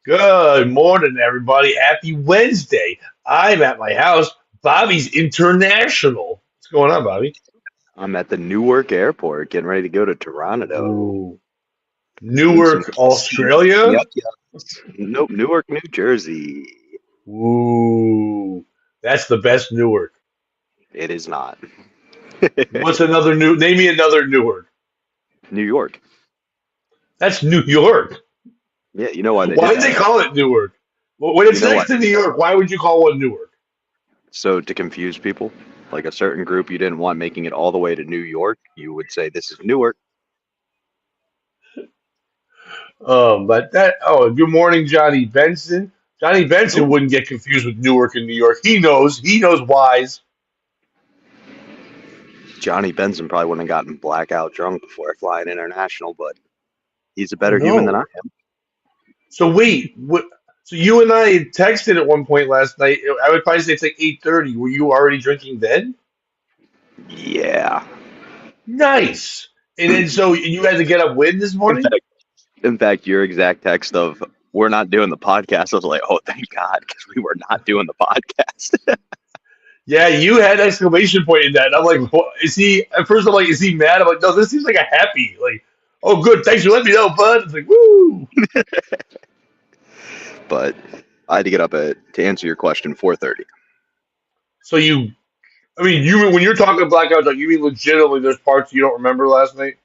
Good morning, everybody. Happy Wednesday. I'm at my house. Bobby's international. What's going on, Bobby? I'm at the Newark airport getting ready to go to Toronto. Ooh. Doing some Newark, kissing. Australia? Yep, yep. Nope, Newark, New Jersey. Ooh. That's the best Newark. It is not. What's another new? Name me another Newark. New York. That's New York. Yeah, you know why they Why did did they that. call it Newark? Well, when You it's know why next to they New did that. York, why would you call one Newark? So to confuse people, like a certain group you didn't want making it all the way to New York, you would say this is Newark. But that. Oh, good morning, Johnny Benson. Johnny Benson Ooh. wouldn't get confused with Newark and New York. He knows. He knows whys. Johnny Benson probably wouldn't have gotten blackout drunk before flying international, but he's a Oh better human than I no. am. So wait, what? So you and I texted at one point last night. I would probably say it's like 8:30. Were you already drinking then? Yeah. Nice. And then so you had to get up when this In morning? fact, in fact, your exact text of "we're not doing the podcast," I was like, "Oh, thank God," because we were not doing the podcast. Yeah, you had exclamation point in that. And I'm like, what, is he? At first, I'm like, is he mad? I'm like, no, this seems like a happy. Like, oh, good, thanks for letting me know, bud. It's like, woo. But I had to get up at to answer your question 4:30. So you, I mean, you when you're talking blackout, like you mean legitimately? There's parts you don't remember last night.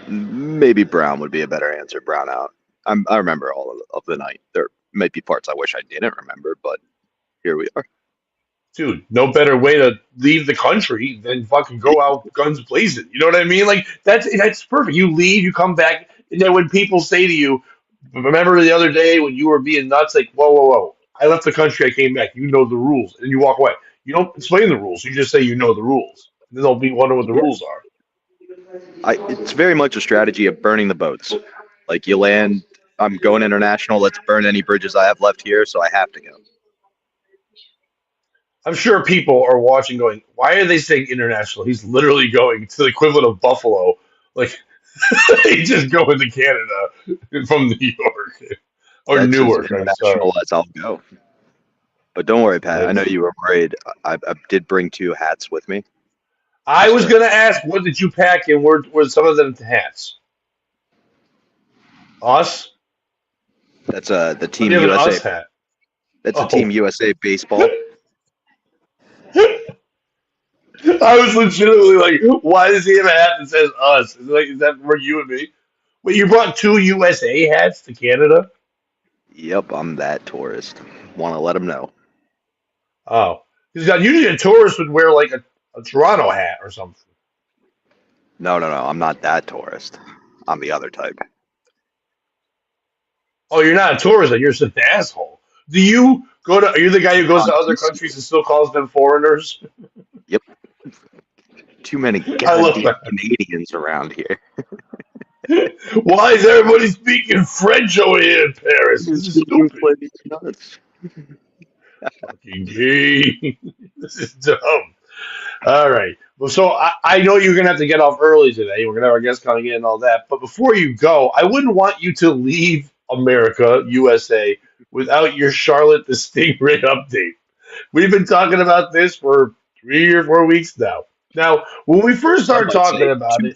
Maybe brown would be a better answer. Brown out. I remember all of the night. There might be parts I wish I didn't remember, but here we are. Dude, no better way to leave the country than fucking go out guns blazing. You know what I mean? Like that's perfect. You leave, you come back, and then when people say to you, "Remember the other day when you were being nuts?" Like, whoa, whoa, whoa! I left the country, I came back. You know the rules, and you walk away. You don't explain the rules. You just say you know the rules. And then they'll be wondering what the Yeah, rules are. it's very much a strategy of burning the boats. Like you land, I'm going international. Let's burn any bridges I have left here, so I have to go. I'm sure people are watching, going, "Why are they saying international? He's literally going to the equivalent of Buffalo. Like he just going to Canada from New York or That's as Newark. I'm sorry." international as I'll go. But don't worry, Pat. I know That's. you were worried. I did bring two hats with me. I Just was to, gonna ask, what did you pack, and were some of them hats? Us? that's the Why do Team you have an USA. us hat? That's a Team Oh, USA baseball. I was legitimately like, why does he have a hat that says us? Is that for you and me? Wait, you brought two USA hats to Canada? Yep, I'm that tourist. Want to let them know. Oh, because usually a tourist would wear like a Toronto hat or something. No, no, no. I'm not that tourist. I'm the other type. Oh, you're not a tourist, then you're just an asshole. Do you go to? Are you the guy who goes to other countries and still calls them foreigners? Yep. Too many I love goddamn that. Canadians around here. Why is everybody speaking French over here in Paris? This is stupid. Nuts. Fucking gay. This is dumb. All right. Well, so I know you're gonna have to get off early today. We're gonna have our guests coming in and all that. But before you go, I wouldn't want you to leave America, USA, without your Charlotte the Stingray update. We've been talking about this for 3 or 4 weeks now. Now, when we first Some started might talking say about too it,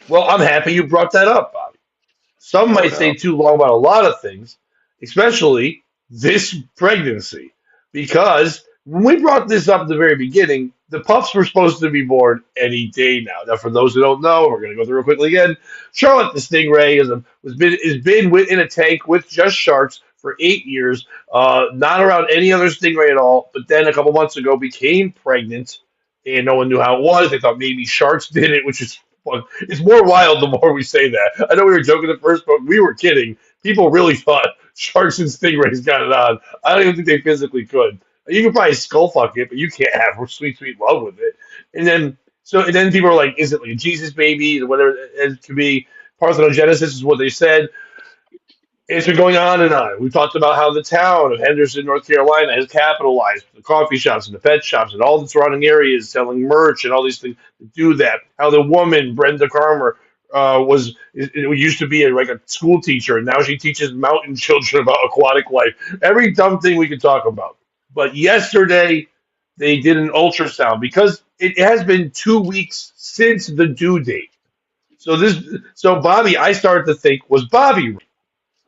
well, I'm happy you brought that up, Bobby. Some long. Oh might no. say too long about a lot of things, especially this pregnancy. Because when we brought this up at the very beginning, the pups were supposed to be born any day now. Now, for those who don't know, we're going to go through real quickly again. Charlotte the Stingray has been in a tank with just sharks for 8 years, not around any other stingray at all. But then a couple months ago, became pregnant, and no one knew how it was. They thought maybe sharks did it, which is fun. It's more wild the more we say that. I know we were joking at first, but we were kidding. People really thought sharks and stingrays got it on. I don't even think they physically could. You can probably skull fuck it, but you can't have sweet, sweet love with it. And then people are like, is it like a Jesus baby or whatever it could be? Parthenogenesis is what they said. It's been going on and on. We've talked about how the town of Henderson, North Carolina, has capitalized the coffee shops and the pet shops and all the surrounding areas selling merch and all these things to do that. How the woman, Brenda Carmer, it used to be like a school teacher, and now she teaches mountain children about aquatic life. Every dumb thing we could talk about. But yesterday they did an ultrasound because it has been 2 weeks since the due date. So Bobby, I started to think, was Bobby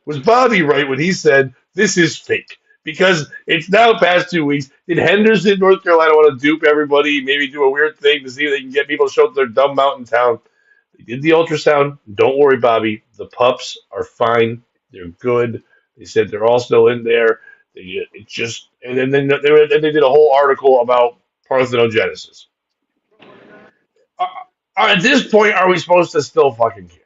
right when he said this is fake? Because it's now past 2 weeks. Did Henderson, North Carolina, want to dupe everybody? Maybe do a weird thing to see if they can get people to show up to their dumb mountain town. They did the ultrasound. Don't worry, Bobby. The pups are fine. They're good. They said they're all still in there. It just then they did a whole article about parthenogenesis. Uh, at this point, are we supposed to still fucking care?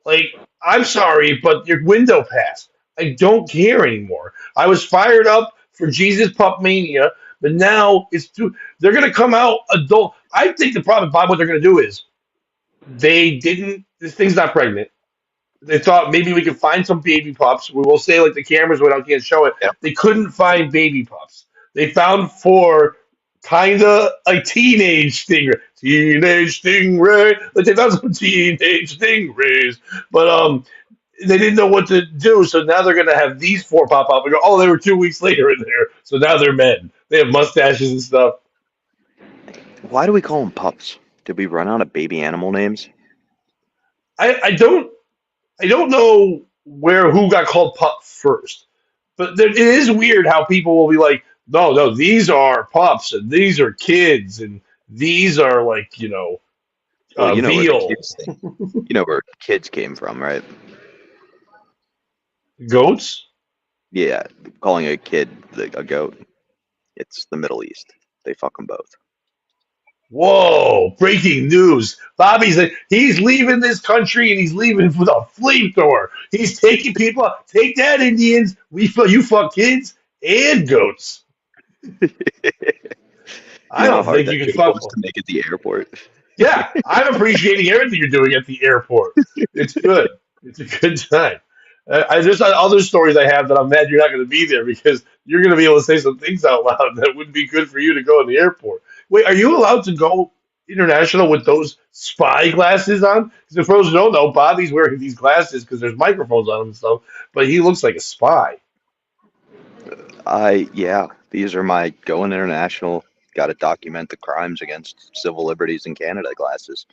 Like, I'm sorry, but your window passed. I don't care anymore. I was fired up for Jesus Pup Mania, but now it's too. They're gonna come out adult. I think the problem, Bob, what they're gonna do is they didn't. This thing's not pregnant. They thought maybe we could find some baby pups. We will say like the cameras went out, can't show it. Yep. They couldn't find baby pups. They found four kinda a teenage stingray. Like they found some teenage stingrays, but they didn't know what to do. So now they're gonna have these four pop up and go. Oh, they were 2 weeks later in there. So now they're men. They have mustaches and stuff. Why do we call them pups? Did we run out of baby animal names? I don't. I don't know who got called pup first, but it is weird how people will be like, no, no, these are pups and these are kids and these are like Well, you know where the veal kids thing. You know where kids came from, right? goats. Yeah, calling a kid a goat. It's the Middle East. They fuck them both. Whoa! Breaking news: Bobby's he's leaving this country and he's leaving with a flamethrower. He's taking people out. Take that, Indians. You fuck kids and goats. You I know how don't hard think that you can joke fuck. was to make at the airport. Yeah, I'm appreciating everything you're doing at the airport. It's good. It's a good time. There's other stories I have that I'm mad you're not going to be there because you're going to be able to say some things out loud that wouldn't be good for you to go in the airport. Wait, are you allowed to go international with those spy glasses on? Because for those who don't know, Bobby's wearing these glasses because there's microphones on them and stuff, but he looks like a spy. Yeah, these are my going international. Got to document the crimes against civil liberties in Canada glasses.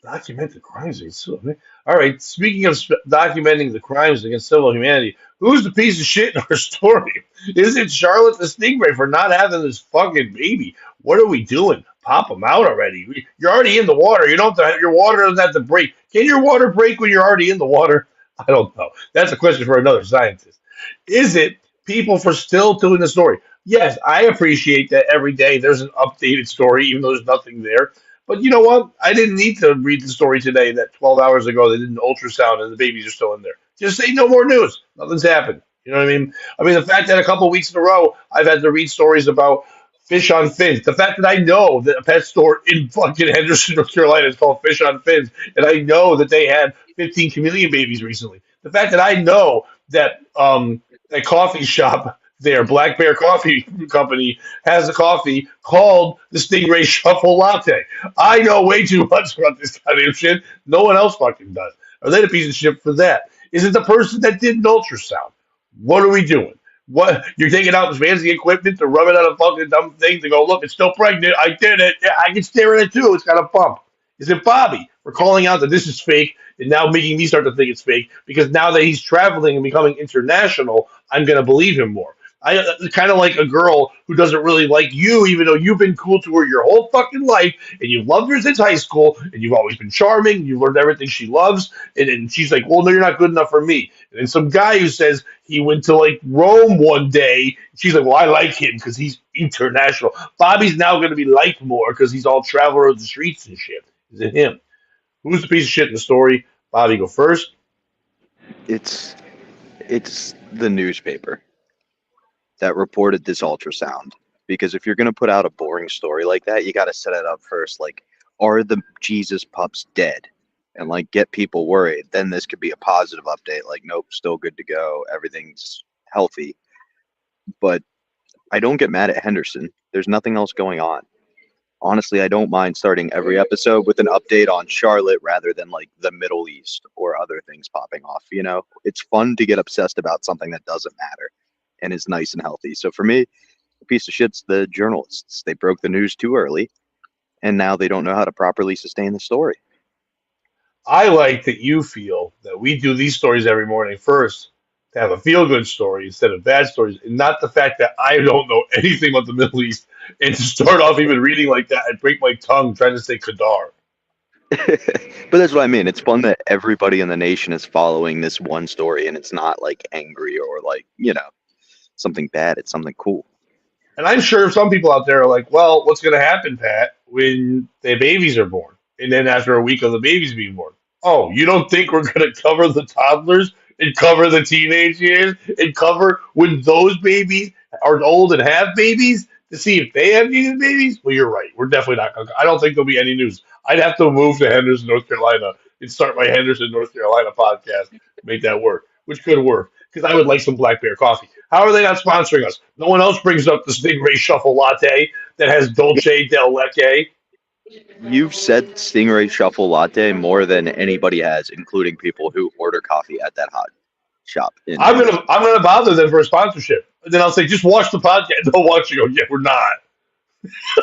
Document the crimes against civil humanity. All right. Speaking of documenting the crimes against civil humanity, who's the piece of shit in our story? Is it Charlotte the Stingray for not having this fucking baby? What are we doing? Pop them out already. You're already in the water. You don't have to, your water doesn't have to break. Can your water break when you're already in the water? I don't know. That's a question for another scientist. Is it people for still doing the story? Yes, I appreciate that every day there's an updated story, even though there's nothing there. But you know what? I didn't need to read the story today that 12 hours ago they did an ultrasound and the babies are still in there. Just say no more news. Nothing's happened. You know what I mean? I mean, the fact that a couple weeks in a row I've had to read stories about fish on fins. The fact that I know that a pet store in fucking Henderson, North Carolina is called Fish on Fins, and I know that they had 15 chameleon babies recently. The fact that I know that that coffee shop there, Black Bear Coffee Company, has a coffee called the Stingray Shuffle Latte. I know way too much about this kind of shit. No one else fucking does. Are they a piece of shit for that? Is it the person that did an ultrasound? What are we doing? What you're taking out this fancy equipment to rub it on a fucking dumb thing to go, look, it's still pregnant. I did it. Yeah, I can stare at it too. It's got a bump. Is it Bobby for calling out that this is fake and now making me start to think it's fake? Because now that he's traveling and becoming international, I'm going to believe him more. I kind of like a girl who doesn't really like you, even though you've been cool to her your whole fucking life, and you've loved her since high school, and you've always been charming. You learned everything she loves, and she's like, "Well, no, you're not good enough for me." And then some guy who says he went to like Rome one day, she's like, "Well, I like him because he's international." Bobby's now going to be liked more because he's all traveler of the streets and shit. Is it him? Who's the piece of shit in the story? Bobby, go first. It's the newspaper that reported this ultrasound. Because if you're going to put out a boring story like that, you got to set it up first. Like, are the Jesus pups dead? And like get people worried. Then this could be a positive update. Like, nope, still good to go. Everything's healthy. But I don't get mad at Henderson. There's nothing else going on. honestly, I don't mind starting every episode with an update on Charlotte rather than like the Middle East or other things popping off. It's fun to get obsessed about something that doesn't matter and is nice and healthy. So for me, a piece of shit's the journalists. They broke the news too early, and now they don't know how to properly sustain the story. I like that you feel that we do these stories every morning first to have a feel good story instead of bad stories, and not the fact that I don't know anything about the Middle East and to start off even reading like that, I'd break my tongue trying to say Qadar. But that's what I mean. It's fun that everybody in the nation is following this one story, and it's not like angry or like, something bad. It's something cool. And I'm sure some people out there are like, well, what's going to happen, Pat, when the babies are born? And then after a week of the babies being born? Oh, you don't think we're going to cover the toddlers and cover the teenage years and cover when those babies are old and have babies to see if they have needed babies? Well, you're right. We're definitely not going to. I don't think there'll be any news. I'd have to move to Henderson, North Carolina and start my Henderson, North Carolina podcast to make that work, which could work because I would like some Black Bear coffee. How are they not sponsoring us? No one else brings up the Stingray Shuffle Latte that has Dolce Del Leche. You've said Stingray Shuffle Latte more than anybody has, including people who order coffee at that hot shop. I'm gonna bother them for a sponsorship. And then I'll say, just watch the podcast. They'll watch you. Go, yeah, we're not.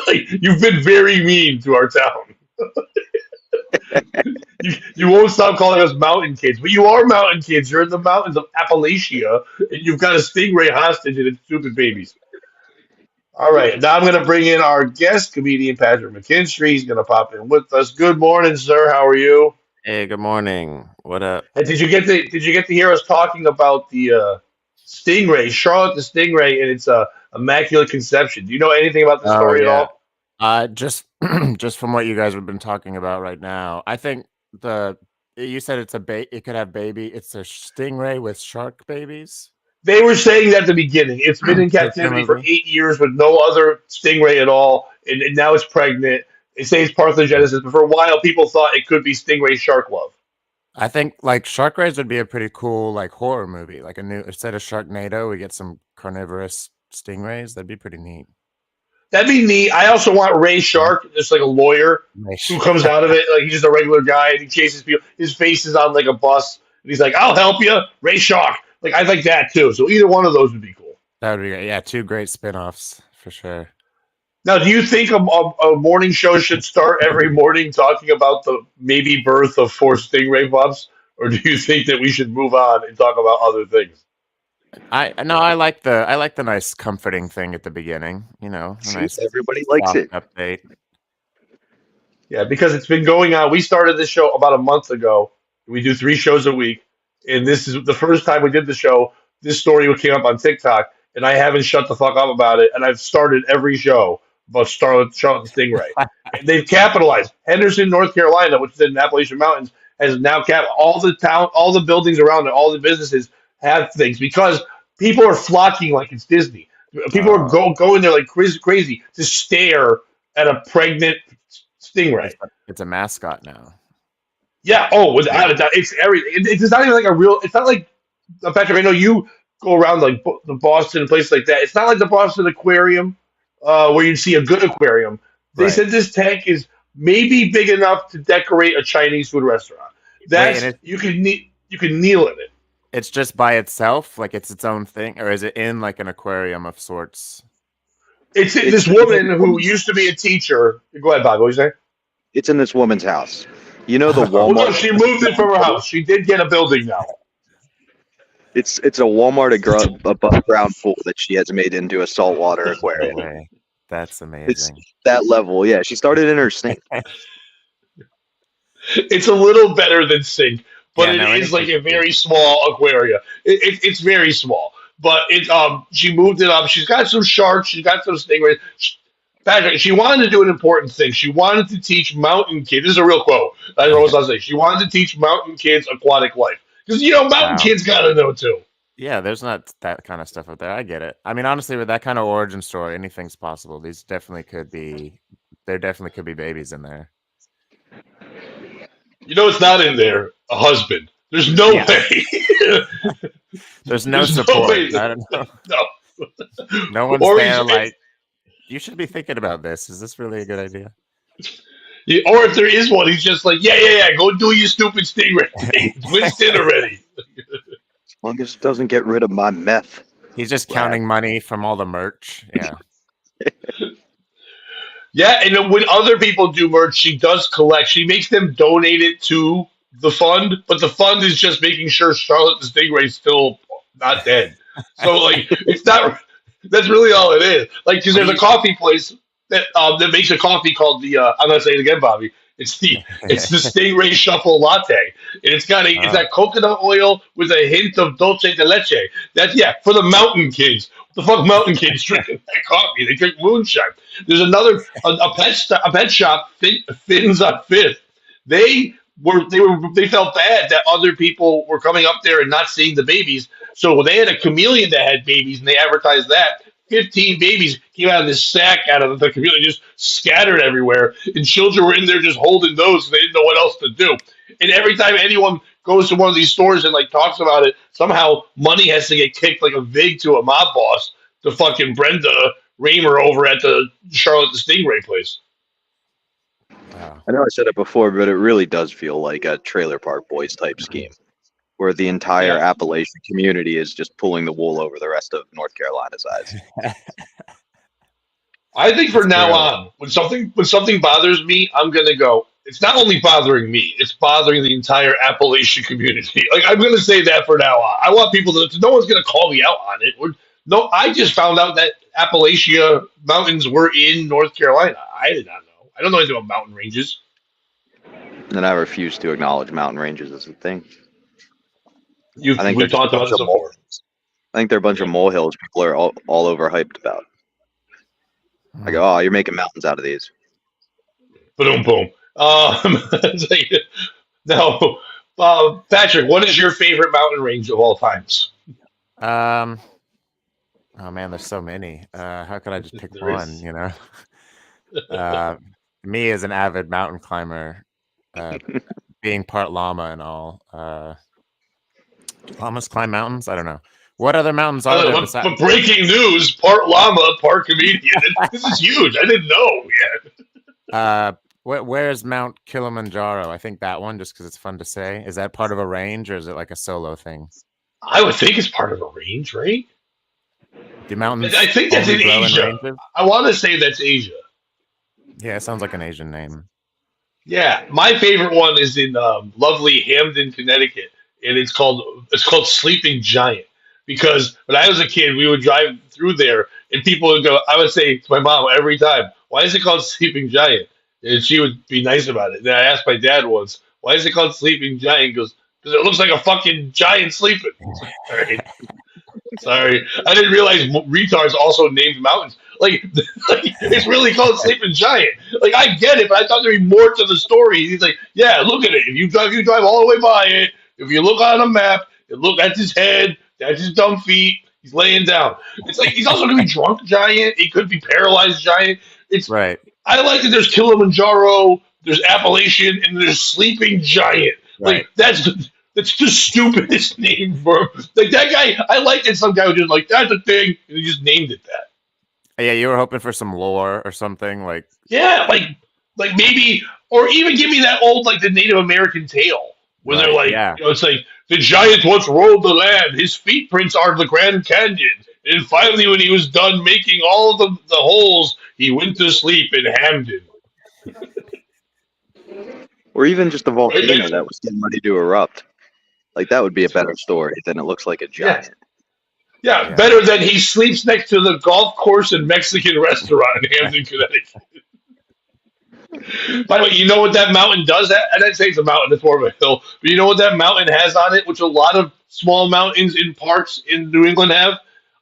Like, you've been very mean to our town. You won't stop calling us mountain kids, but you are mountain kids. You're in the mountains of Appalachia, and you've got a stingray hostage and its stupid babies. All right, now I'm going to bring in our guest comedian Patrick McKinstry. He's going to pop in with us. Good morning, sir. How are you? Hey, good morning. What up? And did you get to hear us talking about the stingray, Charlotte the stingray, and its immaculate conception? Do you know anything about the story at all? Just just from what you guys have been talking about right now, I think you said it could have baby. It's a stingray with shark babies. They were saying that at the beginning. It's been in captivity for 8 years with no other stingray at all, and now it's pregnant. They say it's parthenogenesis, but for a while people thought it could be stingray shark love. I think like Shark Rays would be a pretty cool like horror movie. Like instead of Sharknado, we get some carnivorous stingrays. That'd be pretty neat. That'd be neat. I also want Ray Shark, just like a lawyer who comes out of it. Like he's just a regular guy and he chases people. His face is on like a bus and he's like, "I'll help you, Ray Shark." Like I like that too. So either one of those would be cool. That would be great. Yeah, two great spinoffs for sure. Now, do you think a morning show should start every morning talking about the maybe birth of 4 stingray pups, or do you think that we should move on and talk about other things? I like the nice comforting thing at the beginning. Nice everybody likes it. Update. Yeah, because it's been going on. We started this show about a month ago. We do 3 shows a week, and this is the first time we did the show. This story came up on TikTok, and I haven't shut the fuck up about it. And I've started every show about Charlotte the Stingray. And they've capitalized. Henderson, North Carolina, which is in the Appalachian Mountains, has now all the buildings around it, all the businesses have things because people are flocking like it's Disney. People are going there like crazy to stare at a pregnant stingray. It's a mascot now. Yeah. Oh, without a doubt, it's everything. It's not even like a real. It's not like Patrick. I know you go around like the Boston and places like that. It's not like the Boston Aquarium where you see a good aquarium. They said this tank is maybe big enough to decorate a Chinese food restaurant. You can kneel in it. It's just by itself, like it's its own thing, or is it in like an aquarium of sorts? It's this woman who used to be a teacher. Go ahead, Bob. What are you saying? It's in this woman's house. You know the Walmart. No, she moved it from her house. She did get a building now. It's a Walmart above ground pool that she has made into a saltwater aquarium. Okay. That's amazing. It's that level, yeah. She started in her sink. It's a little better than sink, but it is like a very small aquarium. It's very small, but she moved it up. She's got some sharks. She's got some stingrays. Patrick, she wanted to do an important thing. She wanted to teach mountain kids. This is a real quote. I don't know what I was saying. She wanted to teach mountain kids aquatic life because mountain kids got to know too. Yeah, there's not that kind of stuff out there. I get it. I mean, honestly, with that kind of origin story, anything's possible. There definitely could be babies in there. It's not in there. A husband. There's no way. There's no support. No way. I don't know. No. No one's there like. You should be thinking about this. Is this really a good idea? Or if there is one, he's just like, yeah, go do your stupid stingray thing. It's Winston already. As long as it doesn't get rid of my meth. He's just counting money from all the merch. Yeah. Yeah, and when other people do merch, she does collect. She makes them donate it to the fund, but the fund is just making sure Charlotte the Stingray's still not dead. So, like, it's not. That's really all it is. Like, because there's a coffee place that makes a coffee called the. I'm gonna say it again, Bobby. It's the Stingray Shuffle Latte, and it's got coconut oil with a hint of dulce de leche. That's for the mountain kids. What the fuck, mountain kids drinking that coffee? They drink moonshine. There's another a pet shop, Fins on Fifth. They felt bad that other people were coming up there and not seeing the babies. So they had a chameleon that had babies, and they advertised that. 15 babies came out of this sack out of the chameleon, just scattered everywhere. And children were in there just holding those, so they didn't know what else to do. And every time anyone goes to one of these stores and like talks about it, somehow money has to get kicked like a vig to a mob boss to fucking Brenda Raymer over at the Charlotte the Stingray place. Wow. I know I said it before, but it really does feel like a Trailer Park Boys type scheme, where the entire Appalachian community is just pulling the wool over the rest of North Carolina's eyes. I think from now on, when something bothers me, I'm gonna go. It's not only bothering me; it's bothering the entire Appalachian community. Like, I'm gonna say that for now on. I want people to. No one's gonna call me out on it. No, I just found out that Appalachia mountains were in North Carolina. I did not know. I don't know anything about mountain ranges. And I refuse to acknowledge mountain ranges as a thing. We've talked about this before. I think they're a bunch of molehills people are all overhyped about. I go, oh, you're making mountains out of these. Boom, boom. Now, Patrick, what is your favorite mountain range of all times? Oh man, there's so many. How could I just pick one? You know, me as an avid mountain climber, being part llama and all. Do llamas climb mountains? I don't know. What other mountains are there? But breaking news: part llama, part comedian. This is huge. I didn't know yet. Where's Mount Kilimanjaro? I think that one, just because it's fun to say. Is that part of a range, or is it like a solo thing? I would think it's part of a range, right? Do mountains? I think that's in Asia. I want to say that's Asia. Yeah, it sounds like an Asian name. Yeah, my favorite one is in lovely Hamden, Connecticut, and it's called Sleeping Giant. Because when I was a kid, we would drive through there, and people would go. I would say to my mom every time, "Why is it called Sleeping Giant?" And she would be nice about it. Then I asked my dad once, "Why is it called Sleeping Giant?" He goes, "Because it looks like a fucking giant sleeping." All right. Sorry, I didn't realize retards also named mountains. Like it's really called Sleeping Giant. Like, I get it, but I thought there'd be more to the story. He's like, "Yeah, look at it. If you drive all the way by it. If you look on a map, that's his head. That's his dumb feet. He's laying down." It's like he's also going to be drunk giant. He could be paralyzed giant. It's right. I like that there's Kilimanjaro, there's Appalachian, and there's Sleeping Giant. Right. Like, that's the stupidest name for him. Like, that guy, I like that some guy was just like, "That's a thing," and he just named it that. Yeah, you were hoping for some lore or something like. Yeah, like maybe, or even give me that old, like, the Native American tale. Where they're like, it's like, the giant once rolled the land. His feet prints are the Grand Canyon. And finally, when he was done making all of the holes, he went to sleep in Hamden. Or even just a volcano that was getting ready to erupt. Like, that would be a better story than it looks like a giant. Yeah, better than he sleeps next to the golf course and Mexican restaurant in Hamden, Connecticut. By the way, you know what that mountain does? I didn't say it's a mountain, it's more of a hill. But you know what that mountain has on it, which a lot of small mountains in parks in New England have?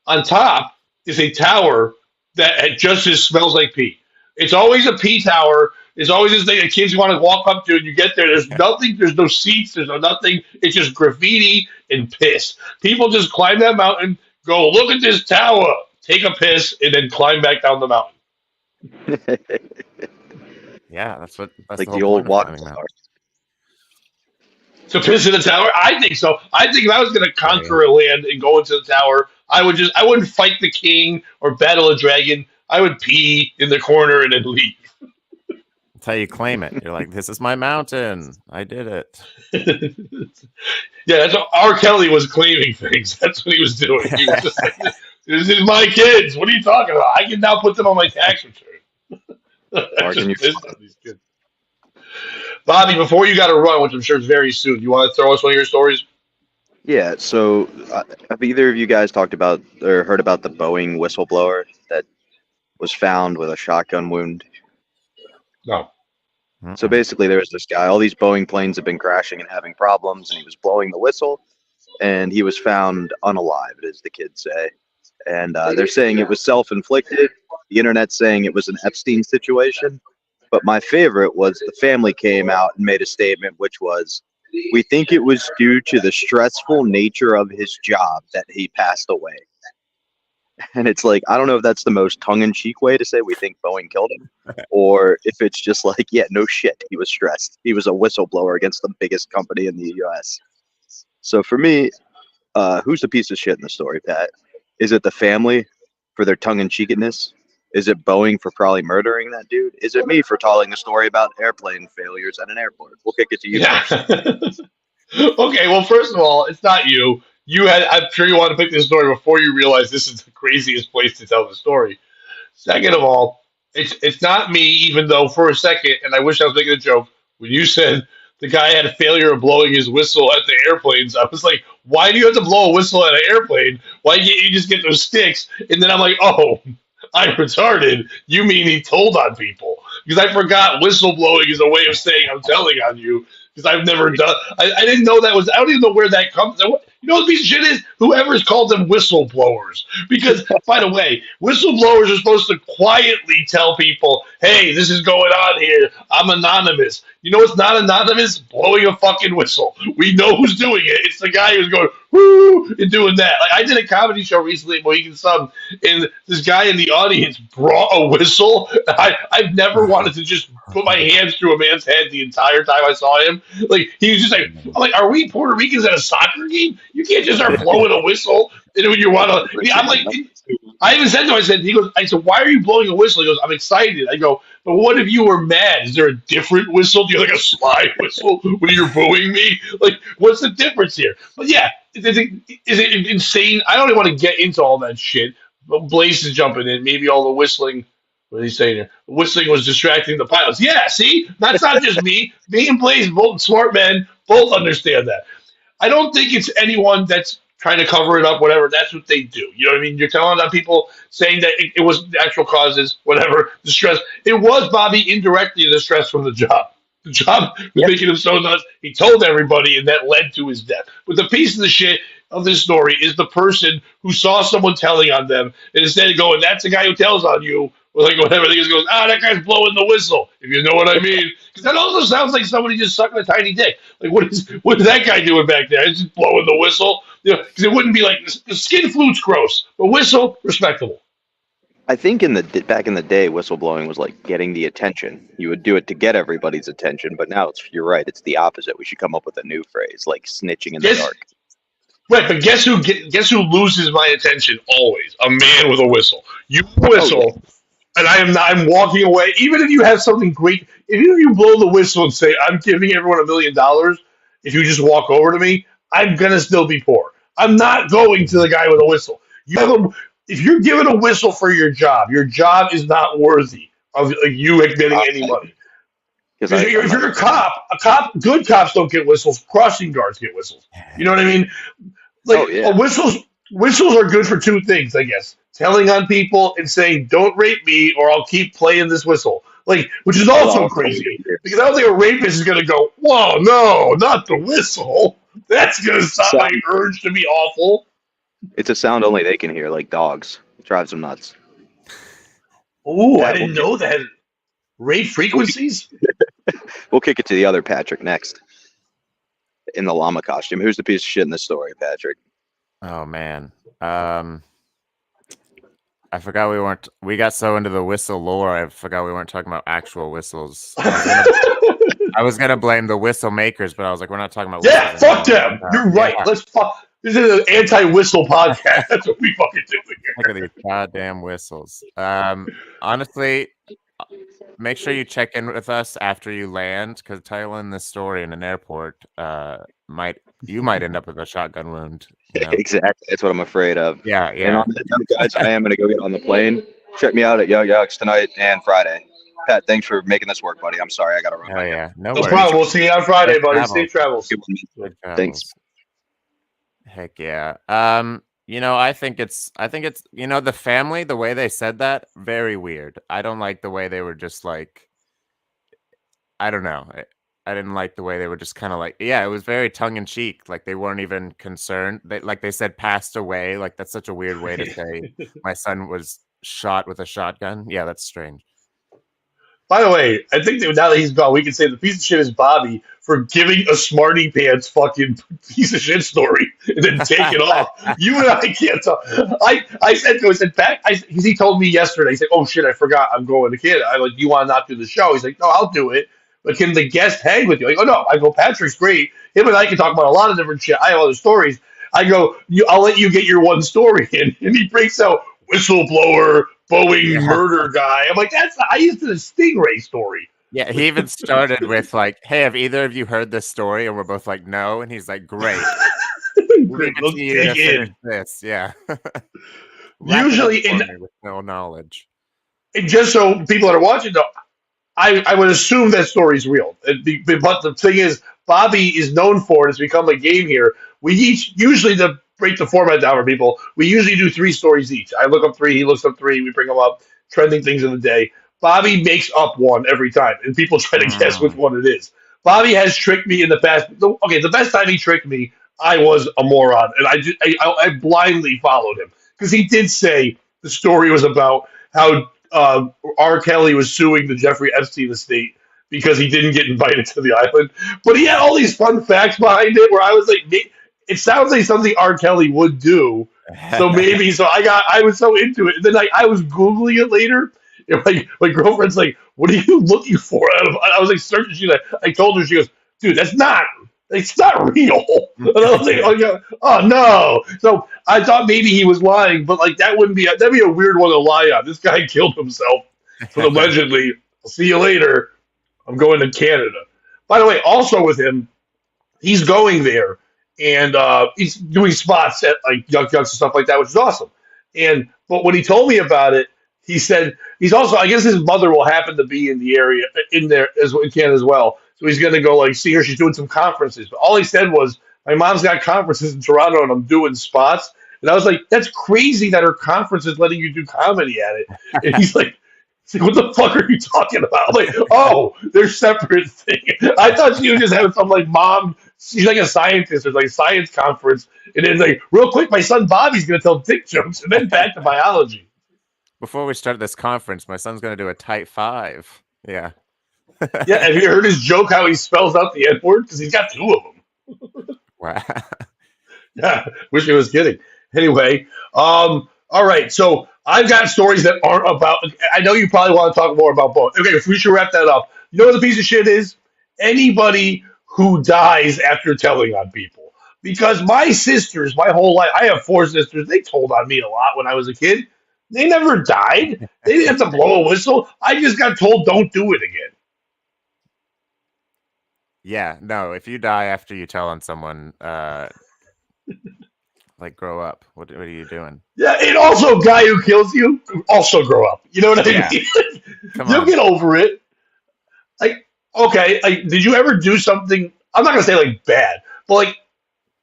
On top is a tower that just smells like pee. It's always a pee tower. It's always this thing that kids want to walk up to, and you get there. There's nothing. There's no seats. There's no nothing. It's just graffiti and piss. People just climb that mountain, go, "Look at this tower," take a piss, and then climb back down the mountain. Yeah, that's like the old walk tower. To piss in the tower? I think so. I think if I was going to conquer a land and go into the tower, I wouldn't fight the king or battle a dragon. I would pee in the corner and then leave. That's how you claim it. You're like, this is my mountain. I did it. Yeah, that's what R. Kelly was claiming things. That's what he was doing. He was just like, this is my kids. What are you talking about? I can now put them on my tax return. I just pissed on these kids. Bobby, before you got to run, which I'm sure is very soon, you want to throw us one of your stories? Yeah, so have either of you guys talked about or heard about the Boeing whistleblower that was found with a shotgun wound? No. So basically, there was this guy. All these Boeing planes have been crashing and having problems, and he was blowing the whistle, and he was found unalived, as the kids say. And they're saying it was self-inflicted. The internet's saying it was an Epstein situation. But my favorite was the family came out and made a statement, which was, we think it was due to the stressful nature of his job that he passed away. And it's like, I don't know if that's the most tongue-in-cheek way to say we think Boeing killed him, or if it's just like, yeah, no shit, he was stressed. He was a whistleblower against the biggest company in the U.S. So for me, who's the piece of shit in the story, Pat? Is it the family for their tongue-in-cheekedness? Is it Boeing for probably murdering that dude? Is it me for telling a story about airplane failures at an airport? We'll kick it to you first. Okay, well, first of all, it's not you. I'm sure you want to pick this story before you realize this is the craziest place to tell the story. Second of all, it's not me, even though for a second, and I wish I was making a joke, when you said the guy had a failure of blowing his whistle at the airplanes, I was like, why do you have to blow a whistle at an airplane? Why can't you just get those sticks? And then I'm like, oh, I'm retarded. You mean he told on people? Because I forgot whistleblowing is a way of saying I'm telling on you. Because I've never done. I didn't know that was. I don't even know where that comes. You know what the piece of shit is? Whoever's called them whistleblowers. Because by the way, whistleblowers are supposed to quietly tell people, "Hey, this is going on here. I'm anonymous." You know what's not anonymous? Blowing a fucking whistle. We know who's doing it. It's the guy who's going whoo and doing that. Like I did a comedy show recently at Mohegan Sun, and this guy in the audience brought a whistle. I've never wanted to just put my hands through a man's head the entire time I saw him. Like he was just like, I'm like, are we Puerto Ricans at a soccer game? You can't just start blowing a whistle. And when you want to, I'm like, I even said to him, I said, why are you blowing a whistle? He goes, I'm excited. I go, but what if you were mad? Is there a different whistle? Do you have like a slide whistle when you're booing me? Like, what's the difference here? But yeah, is it insane? I don't even want to get into all that shit. But Blaze is jumping in. Maybe all the whistling. What are you saying here? The whistling was distracting the pilots. Yeah, see? That's not just me. Me and Blaze, both smart men, both understand that. I don't think it's anyone that's trying to cover it up, whatever. That's what they do. You know what I mean? You're telling on people saying that it was natural causes, whatever, the stress. It was, Bobby, indirectly the stress from the job. The job was making him so nuts. He told everybody, and that led to his death. But the piece of the shit of this story is the person who saw someone telling on them, and instead of going, that's the guy who tells on you, or like whatever, he goes, that guy's blowing the whistle, if you know what I mean. Because that also sounds like somebody just sucking a tiny dick. Like, what is that guy doing back there? He's just blowing the whistle. You know, because it wouldn't be like, the skin flute's gross, but whistle, respectable. I think back in the day, whistleblowing was like getting the attention. You would do it to get everybody's attention, but now you're right, it's the opposite. We should come up with a new phrase, like snitching in the dark. Right, but guess who loses my attention always? A man with a whistle. You whistle, and I'm walking away. Even if you have something great, if you blow the whistle and say, I'm giving everyone $1 million, if you just walk over to me, I'm going to still be poor. I'm not going to the guy with a whistle. If you're given a whistle for your job is not worthy of you getting any money. If you're a cop, good cops don't get whistles. Crossing guards get whistles. You know what I mean? Like whistles are good for two things, I guess. Telling on people and saying, "Don't rape me, or I'll keep playing this whistle." Like, which is also crazy because I don't think a rapist is going to go, "Whoa, no, not the whistle." That's going to stop my urge to be awful. It's a sound only they can hear, like dogs. It drives them nuts. Oh, I didn't know that. Rape frequencies? We'll kick it to the other Patrick next. In the llama costume. Who's the piece of shit in the story, Patrick? Oh, man. I forgot we got so into the whistle lore, I forgot we weren't talking about actual whistles. I was gonna blame the whistle makers, but I was like, we're not talking about whistles. Yeah, fuck them. You're right. Let's fuck. This is an anti-whistle podcast. That's what we fucking do here. Look at these goddamn whistles. Honestly, make sure you check in with us after you land, because telling this story in an airport you might end up with a shotgun wound. You know? Exactly. That's what I'm afraid of. Yeah. And on that note, guys, I am going to go get on the plane. Check me out at Yo Yucks tonight and Friday. Pat, thanks for making this work, buddy. I'm sorry, I got to run. Oh yeah, no problem. We'll see you on Friday, buddy. Safe travels. Thanks. Heck yeah. I think it's the family, the way they said that, very weird. I don't like the way they were just like, I don't know. I didn't like the way they were just kind of like, yeah, it was very tongue in cheek. Like they weren't even concerned. They said passed away. Like that's such a weird way to say my son was shot with a shotgun. Yeah, that's strange. By the way, I think that now that he's gone, we can say the piece of shit is Bobby for giving a smarty pants fucking piece of shit story and then take it off. You and I can't talk. I said to him, I said, Pat, he told me yesterday, he said, oh shit, I forgot I'm going to Canada. I'm like, do you want to not do the show? He's like, no, I'll do it. But can the guest hang with you? I go, no. I go, Patrick's great. Him and I can talk about a lot of different shit. I have other stories. I go, I'll let you get your one story in. And he breaks out whistleblower, Boeing murder guy. I'm like, I used to the Stingray story. Yeah, he even started with like, hey, have either of you heard this story? And we're both like, no. And he's like, great. Great, let's dig in. This, yeah. Usually with no knowledge. And just so people that are watching know, I would assume that story's real. But the thing is, Bobby is known for it. It's become a game here. We each, usually to break the format down for people, we usually do 3 stories each. I look up 3, he looks up 3, we bring them up, trending things of the day. Bobby makes up one every time, and people try to guess which one it is. Bobby has tricked me in the past. Okay, the best time he tricked me, I was a moron, and I blindly followed him. Because he did say the story was about how R. Kelly was suing the Jeffrey Epstein estate because he didn't get invited to the island. But he had all these fun facts behind it where I was like, it sounds like something R. Kelly would do. So maybe, I was so into it. And then I was Googling it later. And my girlfriend's like, what are you looking for? I was like searching. I told her, she goes, dude, it's not real. And I was like, oh no. So I thought maybe he was lying, but like that'd be a weird one to lie on. This guy killed himself. So allegedly, I'll see you later. I'm going to Canada. By the way, also with him, he's going there and he's doing spots at like Yuck Yucks and stuff like that, which is awesome. But when he told me about it, he said he's also, I guess his mother will happen to be in the area in Canada as well. So he's going to go like see her. She's doing some conferences. But all he said was, my mom's got conferences in Toronto and I'm doing spots. And I was like, that's crazy that her conference is letting you do comedy at it. And he's like, what the fuck are you talking about? I'm like, oh, they're separate things. I thought she was just having some like mom. She's like a scientist. There's like a science conference. And then like, real quick, my son Bobby's going to tell dick jokes and then back to biology. Before we start this conference, my son's going to do a type 5. Yeah. Yeah, have you heard his joke how he spells out the N-word? Because he's got 2 of them. Wow. Yeah, wish he was kidding. Anyway, all right, so I've got stories that aren't about, I know you probably want to talk more about both. Okay, we should wrap that up. You know what the piece of shit is? Anybody who dies after telling on people. Because my sisters, my whole life, I have 4 sisters, they told on me a lot when I was a kid. They never died. They didn't have to blow a whistle. I just got told don't do it again. Yeah, no, if you die after you tell on someone, like grow up. What are you doing? Yeah, and also guy who kills you, also grow up. You know what I mean? You'll get over it. Like, okay, like, did you ever do something, I'm not going to say like bad, but like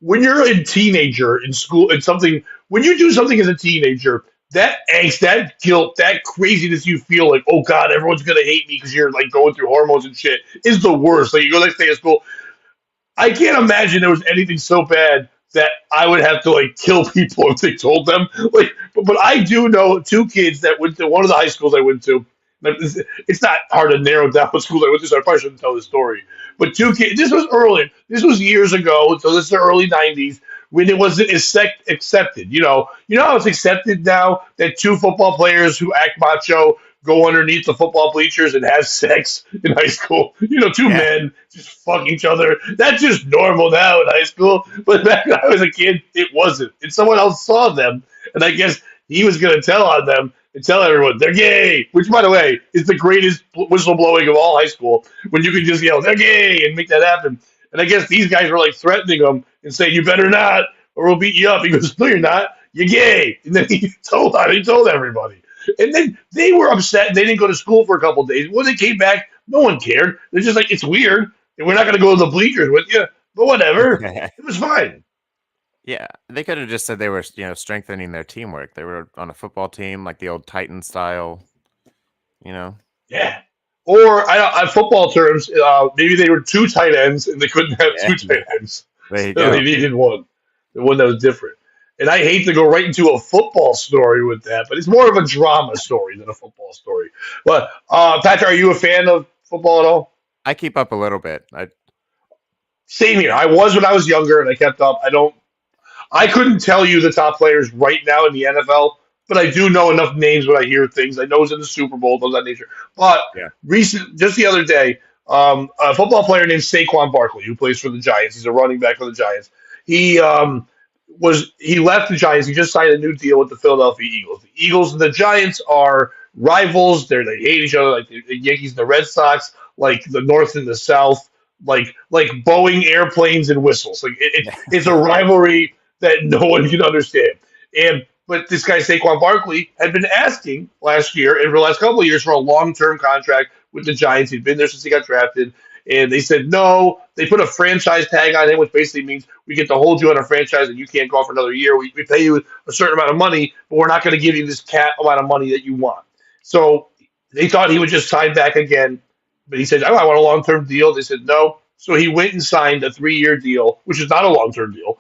when you're a teenager in school and something, when you do something as a teenager, that angst, that guilt, that craziness you feel like, oh God, everyone's going to hate me because you're like going through hormones and shit is the worst. Like you go next day at school. I can't imagine there was anything so bad that I would have to like kill people if they told them. Like, but I do know 2 kids that went to one of the high schools I went to. It's not hard to narrow down what school I went to, so I probably shouldn't tell this story. But 2 kids, this was early. This was years ago, so this is the early 90s. When it wasn't accepted. You know how it's accepted now that 2 football players who act macho go underneath the football bleachers and have sex in high school. Two men just fuck each other. That's just normal now in high school. But back when I was a kid, it wasn't. And someone else saw them, and I guess he was going to tell on them and tell everyone they're gay, which, by the way, is the greatest whistleblowing of all high school, when you can just yell, they're gay, and make that happen. And I guess these guys were like threatening him and saying, you better not, or we'll beat you up. He goes, no, you're not. You're gay. And then he told everybody. And then they were upset. They didn't go to school for a couple of days. When they came back, no one cared. They're just like, it's weird, and we're not going to go to the bleachers with you. But whatever. It was fine. Yeah, they could have just said they were, strengthening their teamwork. They were on a football team, like the old Titan style, Yeah. Or on football terms, maybe they were two tight ends and they couldn't have two tight ends. There you So go. they needed one. The one that was different. And I hate to go right into a football story with that, but it's more of a drama story than a football story. But Patrick, are you a fan of football at all? I keep up a little bit. Same here. I was when I was younger, and I kept up. I couldn't tell you the top players right now in the NFL, but I do know enough names when I hear things. I know who's in the Super Bowl, those of that nature. But just the other day, a football player named Saquon Barkley, who plays for the Giants. He's a running back for the Giants. He left the Giants. He just signed a new deal with the Philadelphia Eagles. The Eagles and the Giants are rivals. They hate each other, like the Yankees and the Red Sox, like the North and the South, like Boeing airplanes and whistles. Like it's a rivalry that no one can understand. But this guy Saquon Barkley had been asking last year and for the last couple of years for a long-term contract with the Giants. He'd been there since he got drafted, and they said no. They put a franchise tag on him, which basically means we get to hold you on a franchise and you can't go for another year. We pay you a certain amount of money, but we're not going to give you this cap amount of money that you want. So they thought he would just sign back again, but he said, "Oh, I want a long-term deal." They said no. So he went and signed a 3-year deal, which is not a long-term deal,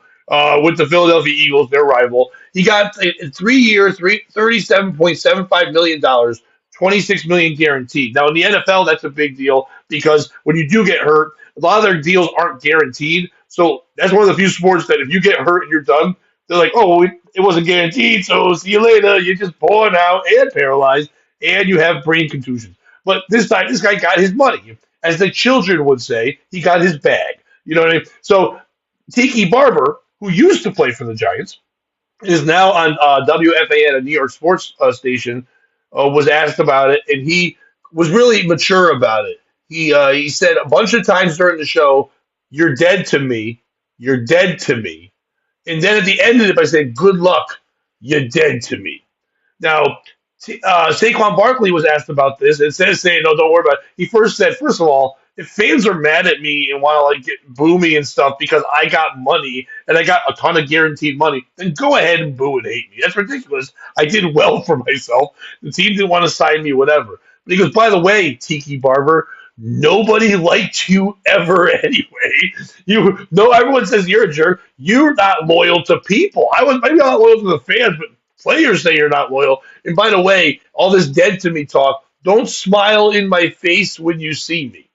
with the Philadelphia Eagles, their rival. He got a 3 years, $37.75 million, $26 million guaranteed. Now in the NFL, that's a big deal because when you do get hurt, a lot of their deals aren't guaranteed. So that's one of the few sports that if you get hurt and you're done, they're like, oh, well, it wasn't guaranteed, so see you later. You're just born out and paralyzed, and you have brain contusions. But this time, this guy got his money. As the children would say, he got his bag. You know what I mean? So Tiki Barber, who used to play for the Giants, is now on WFAN, a New York sports station, was asked about it, and he was really mature about it. He said a bunch of times during the show, "You're dead to me. You're dead to me." And then at the end of it, by saying, "Good luck. You're dead to me." Now, Saquon Barkley was asked about this, and instead of saying, "No, don't worry about it," he first said, first of all, if fans are mad at me and want to get boo me and stuff because I got money and I got a ton of guaranteed money, then go ahead and boo and hate me. That's ridiculous. I did well for myself. The team didn't want to sign me, whatever. But he goes, by the way, Tiki Barber, nobody liked you ever anyway. Everyone says you're a jerk. You're not loyal to people. Maybe I'm not loyal to the fans, but players say you're not loyal. And by the way, all this dead to me talk, don't smile in my face when you see me.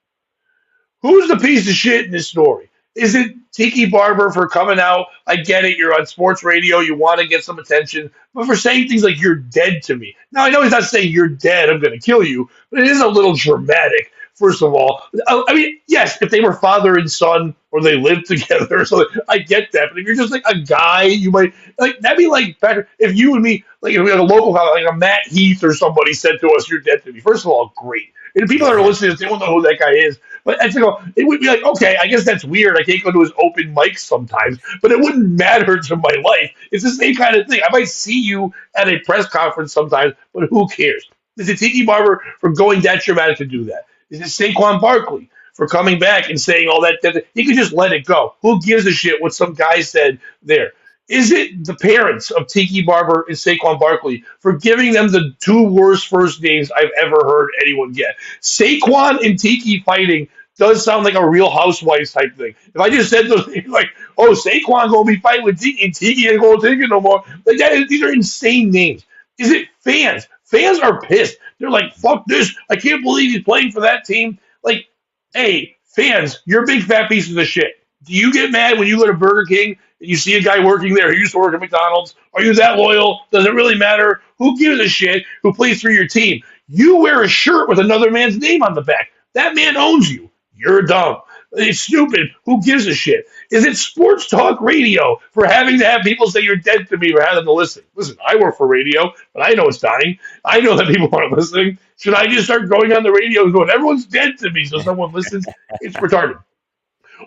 Who's the piece of shit in this story? Is it Tiki Barber for coming out? I get it. You're on sports radio. You want to get some attention. But for saying things like, you're dead to me. Now, I know he's not saying you're dead, I'm going to kill you. But it is a little dramatic, first of all. I mean, yes, if they were father and son or they lived together or something, I get that. But if you're just like a guy, you might, like, that'd be like, Patrick, if you and me, like, if we had a local guy, like a Matt Heath or somebody said to us, you're dead to me. First of all, great. And the people that are listening, they won't know who that guy is. But it would be like, okay, I guess that's weird. I can't go to his open mics sometimes, but it wouldn't matter to my life. It's the same kind of thing. I might see you at a press conference sometimes, but who cares? Is it Tiki Barber for going that dramatic to do that? Is it Saquon Barkley for coming back and saying all that? He could just let it go. Who gives a shit what some guy said there? Is it the parents of Tiki Barber and Saquon Barkley for giving them the two worst first names I've ever heard anyone get? Saquon and Tiki fighting does sound like a Real Housewives type thing. If I just said those things like, oh, Saquon going to be fighting with Tiki and Tiki ain't going to take it no more, like that, these are insane names. Is it fans? Fans are pissed. They're like, fuck this. I can't believe he's playing for that team. Like, hey, fans, you're big fat pieces of shit. Do you get mad when you go to Burger King and you see a guy working there who used to work at McDonald's? Are you that loyal? Does it really matter? Who gives a shit who plays for your team? You wear a shirt with another man's name on the back. That man owns you. You're dumb. It's stupid. Who gives a shit? Is it sports talk radio for having to have people say you're dead to me for having to listen? Listen, I work for radio, but I know it's dying. I know that people aren't listening. Should I just start going on the radio and going, everyone's dead to me so someone listens? It's retarded.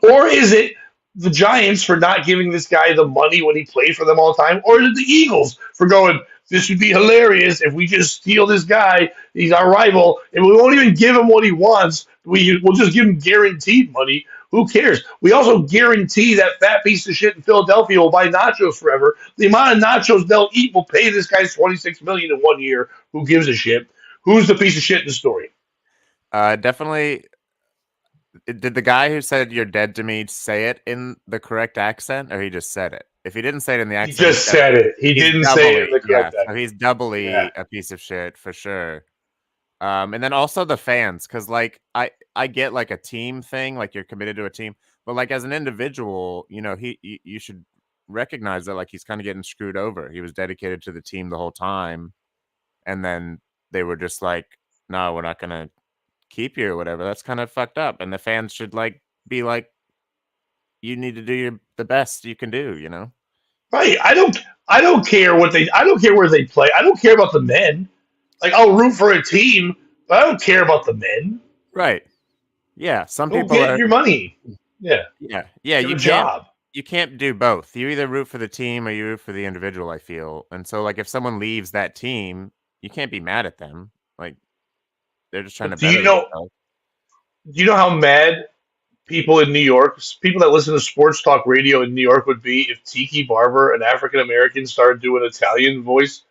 Or is it the Giants for not giving this guy the money when he played for them all the time? Or is it the Eagles for going, this would be hilarious if we just steal this guy, he's our rival, and we won't even give him what he wants. We'll just give him guaranteed money. Who cares? We also guarantee that fat piece of shit in Philadelphia will buy nachos forever. The amount of nachos they'll eat will pay this guy $26 million in 1 year. Who gives a shit? Who's the piece of shit in the story? Definitely. Did the guy who said you're dead to me say it in the correct accent, or he just said it? If he didn't say it in the accent, He just said it. He didn't say it in the correct accent. So he's doubly a piece of shit for sure. And then also the fans, because like I get like a team thing, like you're committed to a team, but like as an individual, you know, you should recognize that like he's kind of getting screwed over. He was dedicated to the team the whole time, and then they were just like, no, we're not gonna keep you or whatever. That's kind of fucked up. And the fans should like be like, you need to do the best you can do, you know? Right. I don't care I don't care where they play. I don't care about the men. Like I'll root for a team, but I don't care about the men. Right. Yeah. Some Go people get your money. Yeah. Yeah. You can't do both. You either root for the team or you root for the individual, I feel. And so like if someone leaves that team, you can't be mad at them. Like they're just trying to better themselves. Do you know how mad people in New York, people that listen to sports talk radio in New York would be if Tiki Barber, an African American, started doing Italian voice?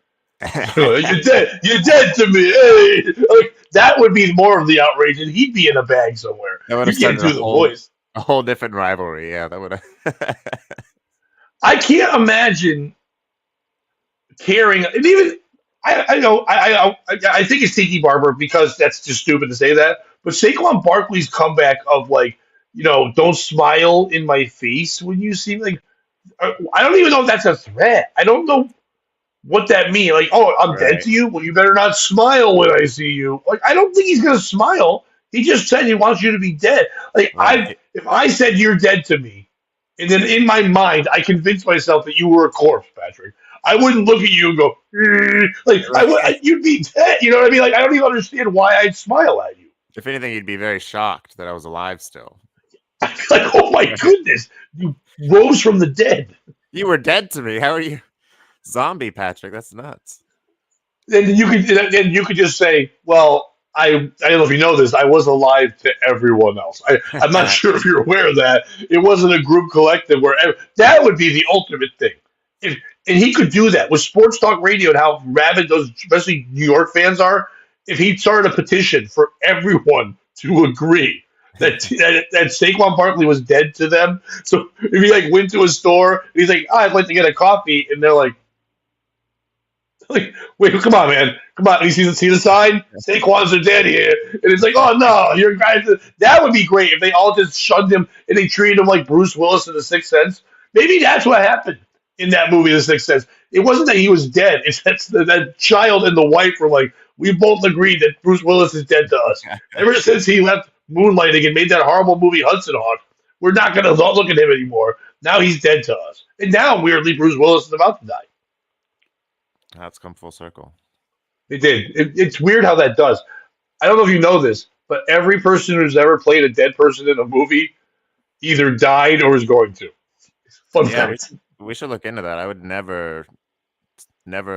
You're dead to me. Hey. Like, that would be more of the outrage, and he'd be in a bag somewhere. You can't do the voice. A whole different rivalry. Yeah, that would. I can't imagine caring. And even I think it's Tiki Barber because that's just stupid to say that. But Saquon Barkley's comeback of like, don't smile in my face when you see me. Like, I don't even know if that's a threat. I don't know what that means. Like, oh, I'm dead to you? Well, you better not smile when I see you. Like, I don't think he's going to smile. He just said he wants you to be dead. Like, if I said you're dead to me, and then in my mind I convinced myself that you were a corpse, Patrick, I wouldn't look at you and go, you'd be dead. You know what I mean? Like, I don't even understand why I'd smile at you. If anything, you'd be very shocked that I was alive still. I'd be like, oh my goodness, you rose from the dead. You were dead to me. How are you? Zombie Patrick, that's nuts. Then you could just say, well, I don't know if you know this, I was alive to everyone else. I'm not sure if you're aware of that. It wasn't a group collective where that would be the ultimate thing. And he could do that with sports talk radio and how rabid those, especially New York fans are. If he started a petition for everyone to agree that Saquon Barkley was dead to them, so if he like went to a store, he's like, I'd like to get a coffee, and they're like, wait, come on, man, come on. You see the sign? Saquon's are dead here, and it's like, oh no, your guys. That would be great if they all just shunned him and they treated him like Bruce Willis in The Sixth Sense. Maybe that's what happened in that movie, The Sixth Sense. It wasn't that he was dead. It's that child and the wife were like, we both agreed that Bruce Willis is dead to us. Ever since he left moonlighting and made that horrible movie Hudson Hawk, we're not going to look at him anymore. Now he's dead to us. And now, weirdly, Bruce Willis is about to die. That's come full circle. It did. It's weird how that does. I don't know if you know this, but every person who's ever played a dead person in a movie either died or is going to. Fun fact. We should look into that. I would never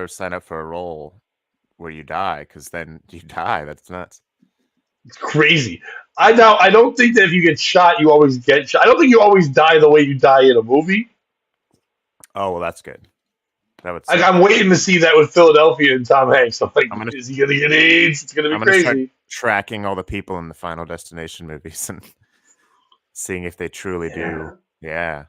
sign up for a role where you die, because then you die. That's nuts. It's crazy. I don't think that if you get shot, you always get shot. I don't think you always die the way you die in a movie. Oh, well, that's good. I'm waiting to see that with Philadelphia and Tom Hanks. I'm like, is he going to get AIDS? It's going to be crazy. Start tracking all the people in the Final Destination movies and seeing if they truly do. Yeah.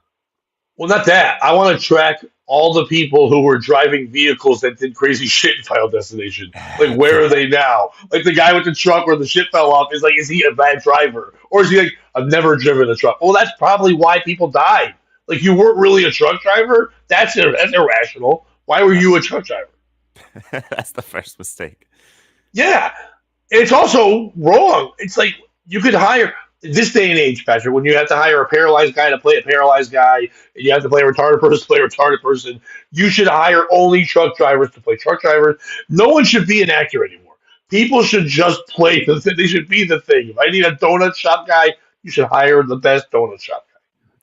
Well, not that. I want to track all the people who were driving vehicles that did crazy shit in Final Destination. Like, where are they now? Like, the guy with the truck where the shit fell off is like, is he a bad driver? Or is he like, I've never driven a truck? Well, that's probably why people died. Like, you weren't really a truck driver? That's irrational. Why were you a truck driver? That's the first mistake. Yeah. it's also wrong. It's like you could hire this day and age, Patrick, when you have to hire a paralyzed guy to play a paralyzed guy, and you have to play a retarded person to play a retarded person. You should hire only truck drivers to play truck drivers. No one should be an actor anymore. People should just play the thing. They should be the thing. If I need a donut shop guy, you should hire the best donut shop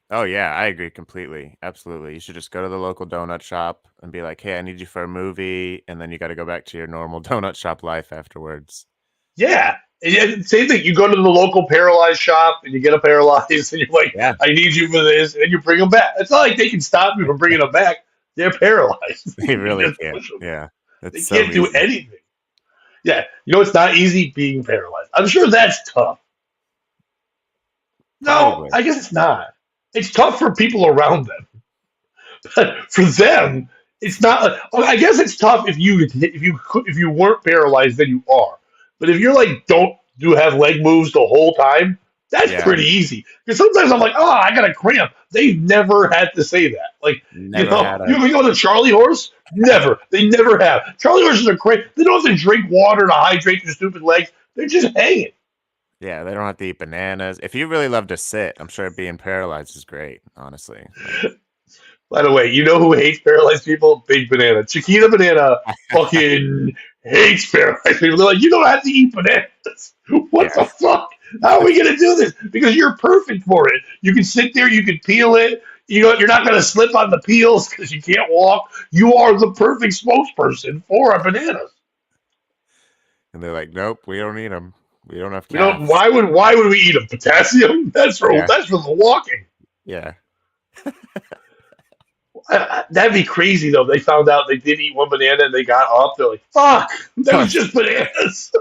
guy. Oh yeah, I agree completely. Absolutely. You should just go to the local donut shop and be like, "Hey, I need you for a movie," and then you got to go back to your normal donut shop life afterwards. Yeah. And same thing. You go to the local paralyzed shop and you get a paralyzed, and you're like, Yeah, I need you for this, and you bring them back. It's not like they can stop you from bringing them back. They're paralyzed. they You really just can't. push them. Yeah, They it's so can't do easy. anything. Yeah. You know, it's not easy being paralyzed. I'm sure that's tough. No, Probably. I guess it's not. It's tough for people around them. But for them, it's not. I guess it's tough if you weren't paralyzed, then you are. But if you're like don't do have leg moves the whole time, that's Yeah, pretty easy. Because sometimes I'm like, oh, I got a cramp. They've never had to say that. Like, never had you a. ever go to Charlie Horse? Never. They never have. Charlie Horses are crazy. They don't have to drink water to hydrate their stupid legs. They're just hanging. Yeah, they don't have to eat bananas. If you really love to sit, I'm sure being paralyzed is great. Honestly, By the way, you know who hates paralyzed people? Big Banana. Chiquita Banana fucking hates paralyzed people. They're like, you don't have to eat bananas. What yeah, the fuck? How are we gonna do this? Because you're perfect for it. You can sit there, you can peel it. You're not gonna slip on the peels because you can't walk. You are the perfect spokesperson for our bananas. and they're like, "Nope, we don't eat them. We don't have We don't. calves." Why would we eat them? Potassium? Yeah, That's for the walking. yeah, That'd be crazy though. They found out they did eat one banana and they got up. They're like, "Fuck, that was just bananas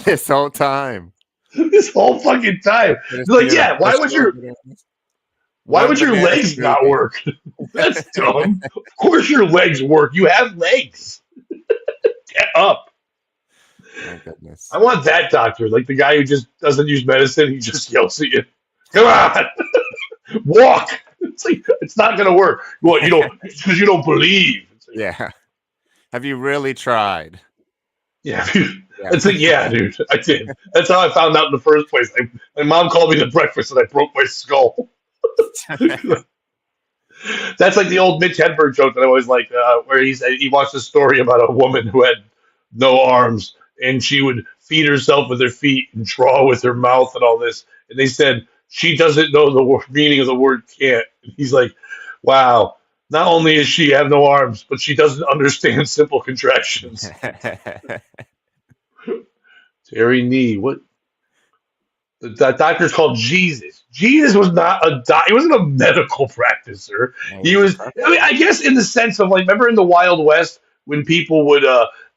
this whole time. this whole fucking time." Just They're like, eating a "Yeah, why would bushel of your bananas. why One would your banana legs not smoothie. work?" That's dumb. Of course your legs work. You have legs. Get up. My goodness. I want that doctor, like the guy who just doesn't use medicine. He just yells at you. Come on, walk. It's like it's not gonna work. Well, you don't because you don't believe. It's like, Yeah. Have you really tried? yeah, dude. Yeah. It's like, yeah, dude, I did. That's how I found out in the first place. My mom called me the breakfast, and I broke my skull. That's like the old Mitch Hedberg joke that I always like, where he watched a story about a woman who had no arms, and she would feed herself with her feet and draw with her mouth and all this. And they said she doesn't know the meaning of the word "can't." And he's like, wow. Not only does she have no arms, but she doesn't understand simple contractions. Terry Nee, what? The doctor's called Jesus. Jesus was not a he wasn't a medical practicer. He was. I mean, I guess in the sense of like, remember in the Wild West when people would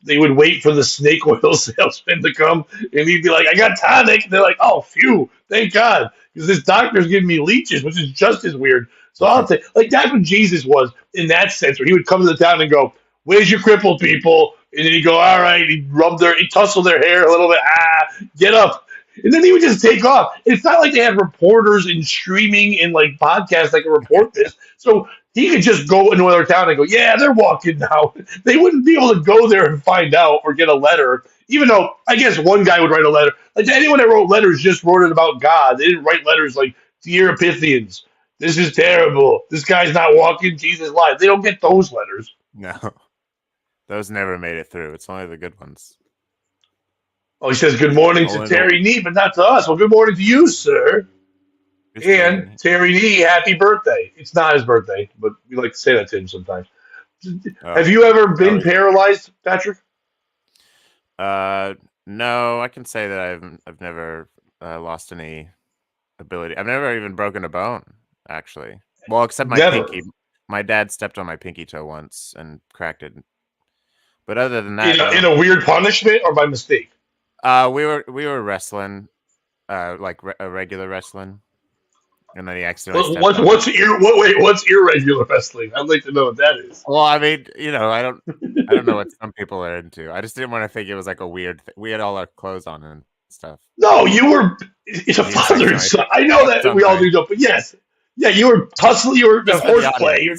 they would wait for the snake oil salesman to come, and he'd be like, "I got tonic." And they're like, "Oh, phew, thank God," because this doctor's giving me leeches, which is just as weird. So I'll say, like that's what Jesus was in that sense, where he would come to the town and go, "Where's your crippled people?" And then he'd go, "All right." He'd he'd tussle their hair a little bit. Get up. And then he would just take off. It's not like they had reporters and streaming and like podcasts that could report this. So he could just go into another town and go, yeah, they're walking now. They wouldn't be able to go there and find out or get a letter, even though I guess one guy would write a letter. Like anyone that wrote letters just wrote it about God. They didn't write letters like, Dear Epiphanians, this is terrible. This guy's not walking. Jesus lied. They don't get those letters. No. Those never made it through. It's only the good ones. Oh, he says good morning to Terry Nee, but not to us. Well, good morning to you, sir. And Terry Nee, happy birthday. It's not his birthday, but we like to say that to him sometimes. Have you ever been paralyzed, Patrick? No, I can say that I've never lost any ability. I've never even broken a bone, actually. Well, except my pinky. My dad stepped on my pinky toe once and cracked it. But other than that, in a weird punishment or by mistake? We were wrestling, like a regular wrestling, and then he accidentally. What's irregular wrestling? I'd like to know what that is. Well, I mean, I don't know what some people are into. I just didn't want to think it was like a weird thing. We had all our clothes on and stuff. No, you were. It's a father and son. I know that we all do that, but yes, yeah, you were tussling. You were horseplay.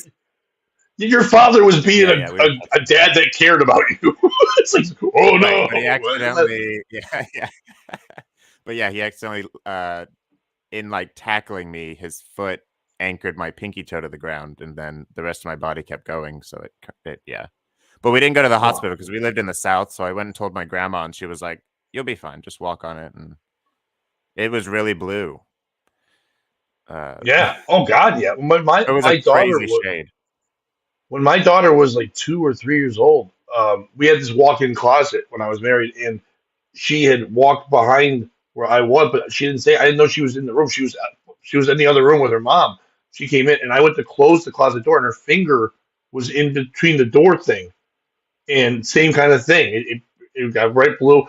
Your father was being Yeah, we were a dad that cared about you. It's like, oh right, no. but he accidentally, yeah. But yeah, he accidentally, in like tackling me, his foot anchored my pinky toe to the ground, and then the rest of my body kept going. So yeah. But we didn't go to the hospital because we lived in the South. So I went and told my grandma, and she was like, "You'll be fine. Just walk on it." And it was really blue. Yeah. Oh God. Yeah. When It was my a daughter crazy was shade. when my daughter was like 2 or 3 years old, we had this walk-in closet when I was married, and she had walked behind where I was, but she didn't say. I didn't know she was in the room. She was in the other room with her mom. She came in, and I went to close the closet door, and her finger was in between the door thing, and same kind of thing. It got right below.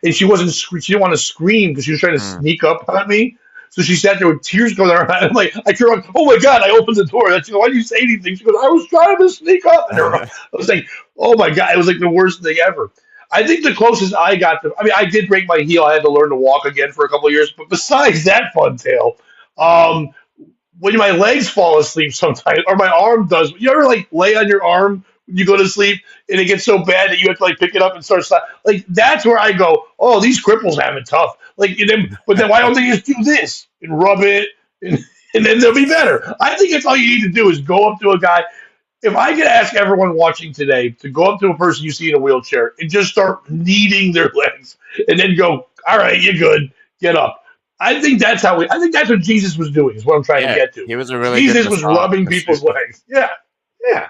And she wasn't. She didn't want to scream because she was trying to Mm. sneak up on me. So she sat there with tears going down her eye. I'm like, I turned around. Oh my God! I opened the door. She goes, why didn't you say anything? She goes, I was trying to sneak up. And I was like, oh my God! It was like the worst thing ever. I think the closest I got to. I mean, I did break my heel. I had to learn to walk again for a couple of years. But besides that fun tale, when my legs fall asleep sometimes, or my arm does. You ever like lay on your arm when you go to sleep, and it gets so bad that you have to like pick it up and start like that's where I go. Oh, these cripples have it tough. Like, but then why don't they just do this and rub it, and, and then they'll be better? I think that's all you need to do is go up to a guy. If I could ask everyone watching today to go up to a person you see in a wheelchair and just start kneading their legs, and then go, all right, you're good, get up. I think that's I think that's what Jesus was doing. Is what I'm trying to Yeah, get to. he was a really Jesus good was massage rubbing people's masseuse. legs. Yeah, yeah.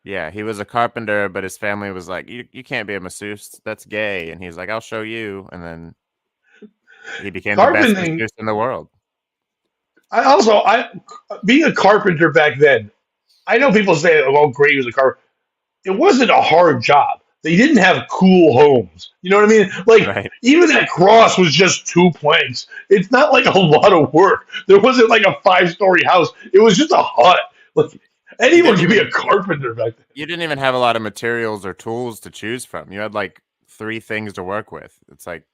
Yeah, he was a carpenter, but his family was like, "You can't be a masseuse. That's gay." And he's like, "I'll show you." And then he became the best Carpenting. masseuse in the world. I being a carpenter back then. I know people say, "Oh, great, he was a carpenter." It wasn't a hard job. They didn't have cool homes. You know what I mean? Like Right. even that cross was just two planks. It's not like a lot of work. There wasn't like a 5-story house. It was just a hut. Like You anyone didn't could be even a carpenter back then. you didn't even have a lot of materials or tools to choose from. You had like 3 things to work with. It's like,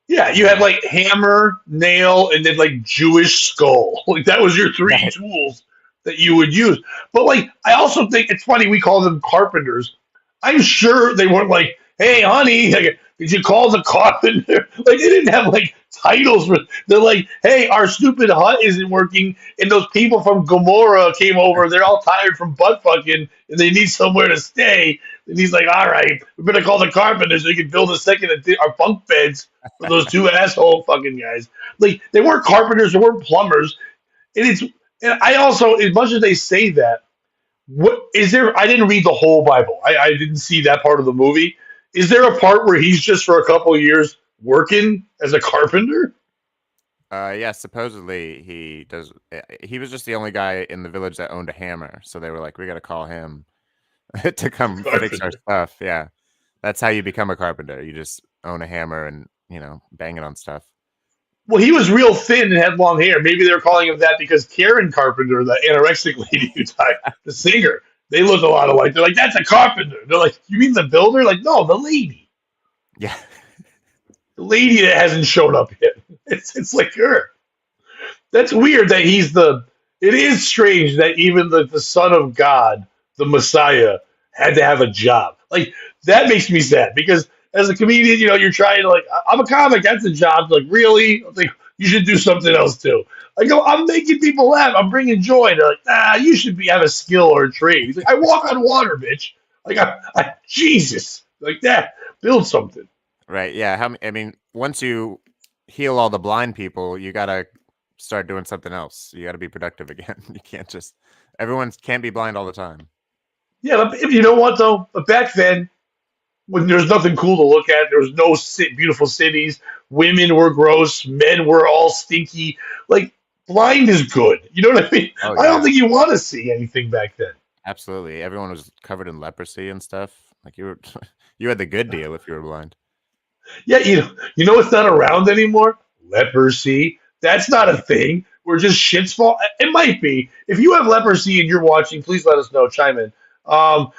Yeah, you you had know, like hammer, nail, and then like Jewish skull. Like that was your three right. tools that you would use. But like, I also think it's funny we call them carpenters. I'm sure they weren't like, "Hey, honey, like, did you call the carpenter?" Like they didn't have like titles. They're like, "Hey, our stupid hut isn't working, and those people from Gomorrah came over. They're all tired from butt fucking, and they need somewhere to stay." And he's like, "All right, we better call the carpenter so we can build our bunk beds for those two asshole fucking guys." Like they weren't carpenters, they weren't plumbers. And it's and I also, as much as they say that, what is there? I didn't read the whole Bible. I didn't see that part of the movie. Is there a part where he's just for a couple of years working as a carpenter? Yeah, supposedly he does. He was just the only guy in the village that owned a hammer, so they were like, "We got to call him to come fix our Carpenter. stuff." Yeah, that's how you become a carpenter. You just own a hammer and bang it on stuff. Well, he was real thin and had long hair. Maybe they were calling him that because Karen Carpenter, the anorexic lady who died, the singer, they look a lot alike. They're like, "That's a carpenter." They're like, "You mean the builder?" Like, no, the lady. Yeah, The lady that hasn't shown up yet. It's like her. That's weird that he's the. It is strange that even the Son of God, the Messiah, had to have a job. Like that makes me sad because as a comedian, you're trying to like, I'm a comic. That's a job. Like really, I'm like you should do something else too. I go, I'm making people laugh. I'm bringing joy. They're like, you should have a skill or a trade. He's like, I walk on water, bitch. Like Jesus, like that. Build something. right. Yeah, I mean, once you heal all the blind people, you gotta start doing something else. You gotta be productive again. You can't just everyone can't be blind all the time. Yeah, but you know what though? But back then, when there's nothing cool to look at, there was no beautiful cities. Women were gross. Men were all stinky. Like blind is good. You know what I mean? Oh I don't yeah, think you want to see anything back then. absolutely. Everyone was covered in leprosy and stuff. Like you were, you had the good deal if you were blind. Yeah, you know what's not around anymore? Leprosy. That's not a thing. We're just shit's fault. It might be. If you have leprosy and you're watching, please let us know. Chime in. But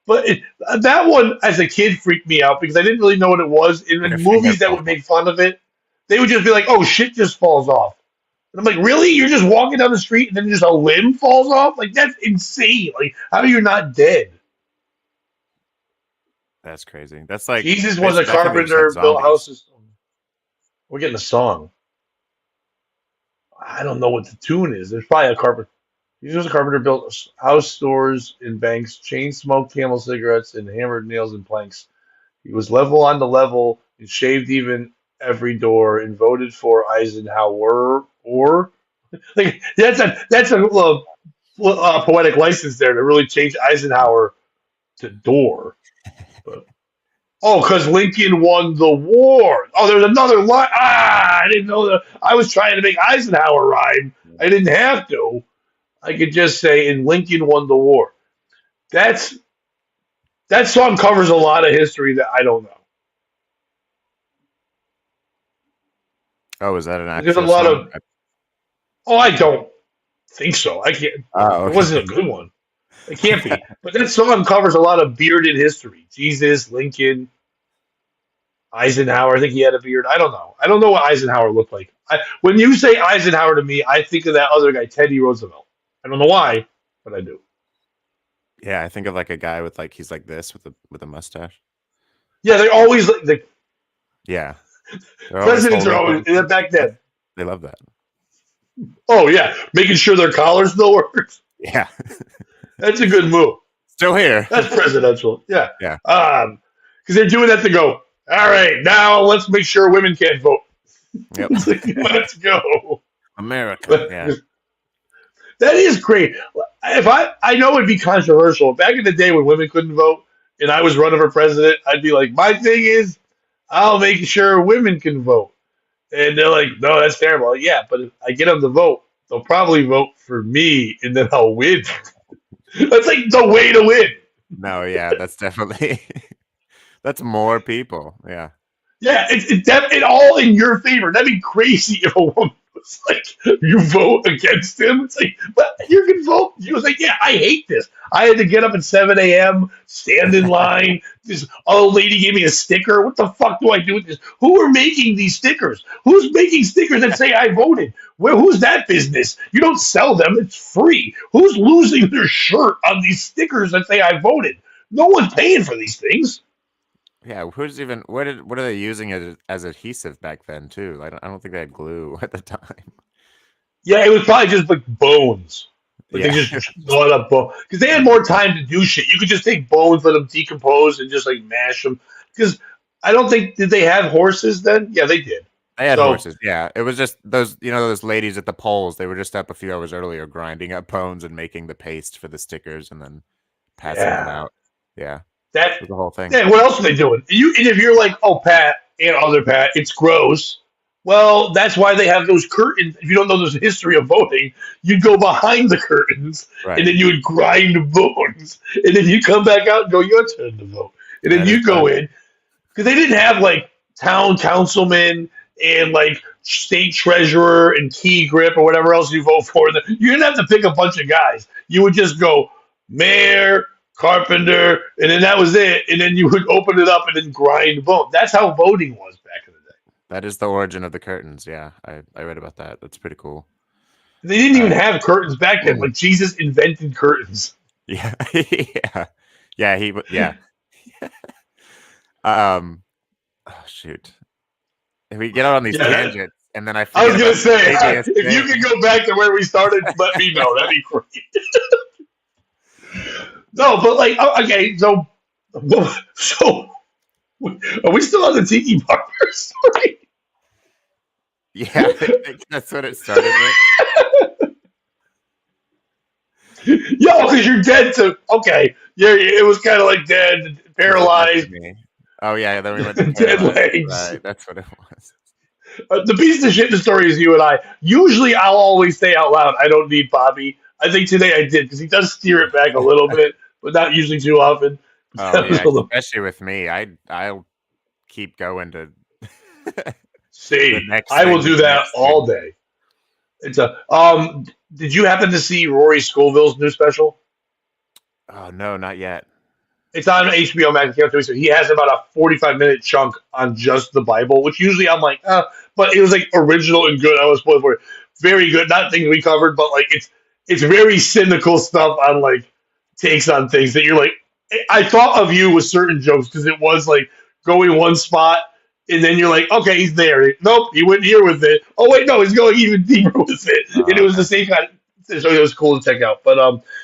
like, that one as a kid freaked me out because I didn't really know what it was. And When your in finger movies that falls would off. make fun of it, they would just be like, "Oh, shit just falls off." And I'm like, really? You're just walking down the street and then just a limb falls off? Like, that's insane. Like, how are you not dead? That's crazy. That's like Jesus was a that could be just carpenter, like built zombies. houses. We're getting a song. I don't know what the tune is. There's probably a carpenter. Jesus was a carpenter, built house, stores, and banks, chain smoked Camel cigarettes, and hammered nails and planks. He was level on the level and shaved even every door and voted for Eisenhower. Or like that's a poetic license there to really change Eisenhower to door. But, because Lincoln won the war. Oh, there's another line. I didn't know that. I was trying to make Eisenhower rhyme. I didn't have to. I could just say, and Lincoln won the war. That song covers a lot of history that I don't know. Oh, is that an There's a actual lot song? of. Oh, I don't think so. I can't. Oh, It okay. wasn't a good one. It can't be. But that song covers a lot of bearded history. Jesus, Lincoln, Eisenhower. I think he had a beard. I don't know. I don't know what Eisenhower looked like. When you say Eisenhower to me, I think of that other guy, Teddy Roosevelt. I don't know why, but I do. Yeah, I think of like a guy with like he's like this with a mustache. Yeah, they're always like the Yeah, they're always presidents are holding always things. back then. They love that. Oh yeah, making sure their collar still works. Yeah, That's a good move. still here. That's presidential. Yeah. Yeah. Because they're doing that to go. All right, now let's make sure women can't vote. Yep. It's like, let's go. America. Yeah. That is great. If I know it'd be controversial. Back in the day when women couldn't vote and I was running for president, I'd be like, my thing is, I'll make sure women can vote. And they're like, no, that's terrible. Like, yeah, but if I get them to vote, they'll probably vote for me and then I'll win. That's like the way to win. No, yeah, that's definitely that's more people. Yeah. Yeah, it's all in your favor. That'd be crazy if a woman was like, you vote against him. It's like, but you can vote. She was like, yeah, I hate this. I had to get up at 7 a.m., stand in line. This old lady gave me a sticker. What the fuck do I do with this? Who are making these stickers? Who's making stickers that say I voted? Who's that business? You don't sell them. It's free. Who's losing their shirt on these stickers that say I voted? No one's paying for these things. Yeah, who's even what are they using as adhesive back then too? I don't think they had glue at the time. Yeah, it was probably just like bones. Like Yeah. they just gnawed up bones because they had more time to do shit. You could just take bones, let them decompose, and just like mash them. Because I don't think did they have horses then? Yeah, they did. They had So- horses. Yeah, it was just those ladies at the polls. They were just up a few hours earlier grinding up bones and making the paste for the stickers and then passing them Yeah. out. Yeah, That that was the whole thing. yeah. What else are they doing? And if you're like, oh, Pat and other Pat, it's gross. Well, that's why they have those curtains. If you don't know there's a history of voting, you'd go behind the curtains Right. and then you would grind bones, and then you come back out and go, your turn to vote, and then That you is go fun. in because they didn't have like town councilmen and like state treasurer and key grip or whatever else you vote for. You didn't have to pick a bunch of guys. You would just go mayor, carpenter, and then that was it. And then you would open it up and then grind bone. That's how voting was back in the day. That is the origin of the curtains. Yeah, I read about that. That's pretty cool. They didn't even have curtains back then. Like Jesus invented curtains. Yeah, yeah, yeah. Oh shoot. If we get out on these Yeah. tangents, and then I I was forget gonna about say, the previous if you thing. could go back to where we started, let me know. That'd be great. No, but like, okay, so are we still on the Tiki Barber story? Yeah, I think that's what it started with. Yeah, because you're dead to. Okay, yeah, it was kind of like dead, paralyzed. Oh yeah, then we went to Dead paralyzed. legs. Right, that's what it was. The piece of shit in the story is you and I. Usually, I'll always say out loud, "I don't need Bobby." I think today I did because he does steer it back a little bit, but not usually too often. Oh That was yeah, a little- especially with me, I'll keep going to. See, The next I will thing, do the that next all day. It's a. Did you happen to see Rory Scovel's new special? Oh no, not yet. It's on HBO Max. So he has about a 45-minute chunk on just the Bible, which usually I'm like, but it was like original and good. I was spoiled for it. very good. Not things we covered, but like it's very cynical stuff on like takes on things that you're like. I thought of you with certain jokes because it was like going one spot. And then you're like, okay, he's there. Nope, he went here with it. Oh wait, no, he's going even deeper with it. And it was the same kind. So it was cool to check out. But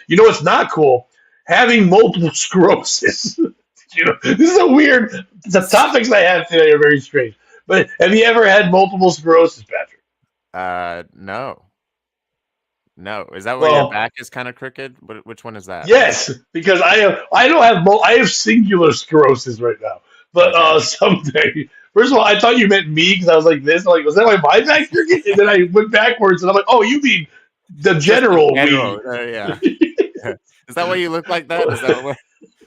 you know what's not cool? Having multiple sclerosis. You know, this is a weird. The topics I have today are very strange. But have you ever had multiple sclerosis, Patrick? No. Is that where your back is kind of crooked? Which one is that? Yes, because I have singular sclerosis right now. But someday, first of all, I thought you meant me because I was like this. I'm like, was that my back crooked? And then I went backwards, and I'm like, oh, you mean the general me? Yeah. Is that why you look like that? Is that what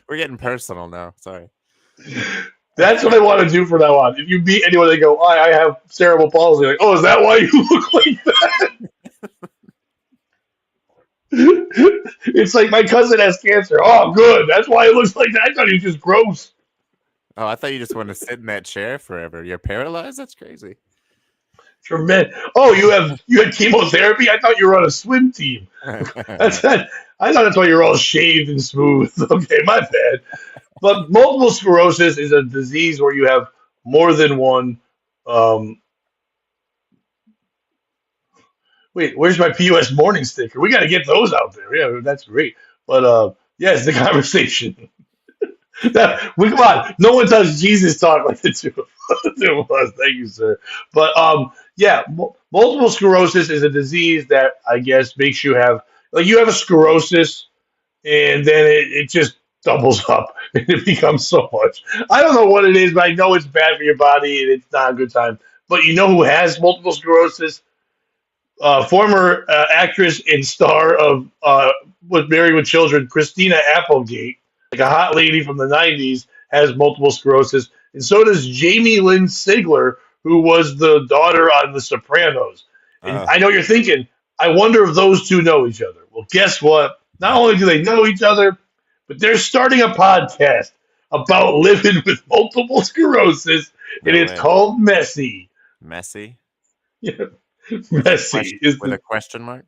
we're getting personal now? Sorry. That's what I want to do from now on. If you meet anyone, they go, I have cerebral palsy. Like, oh, is that why you look like that? It's like my cousin has cancer. Oh, good. That's why it looks like that. I thought he was just gross. Oh, I thought you just wanted to sit in that chair forever. You're paralyzed? That's crazy. Tremendous. Oh, you had chemotherapy? I thought you were on a swim team. I thought that's why you're all shaved and smooth. Okay, my bad. But multiple sclerosis is a disease where you have more than one. Wait, where's my POS morning sticker? We got to get those out there. Yeah, that's great. But it's the conversation. Come on. No one does Jesus talk like the two of us. Thank you, sir. But multiple sclerosis is a disease that I guess makes you have you have a sclerosis, and then it just doubles up and it becomes so much. I don't know what it is, but I know it's bad for your body and it's not a good time. But you know who has multiple sclerosis? Former actress and star of was Married with Children, Christina Applegate, like a hot lady from the 90s, has multiple sclerosis. And so does Jaime Lynn Seigler, who was the daughter on The Sopranos. And I know you're thinking, I wonder if those two know each other. Well, guess what? Not only do they know each other, but they're starting a podcast about living with multiple sclerosis, and it's called Messy. Messy? Yeah. Messy. With a question mark?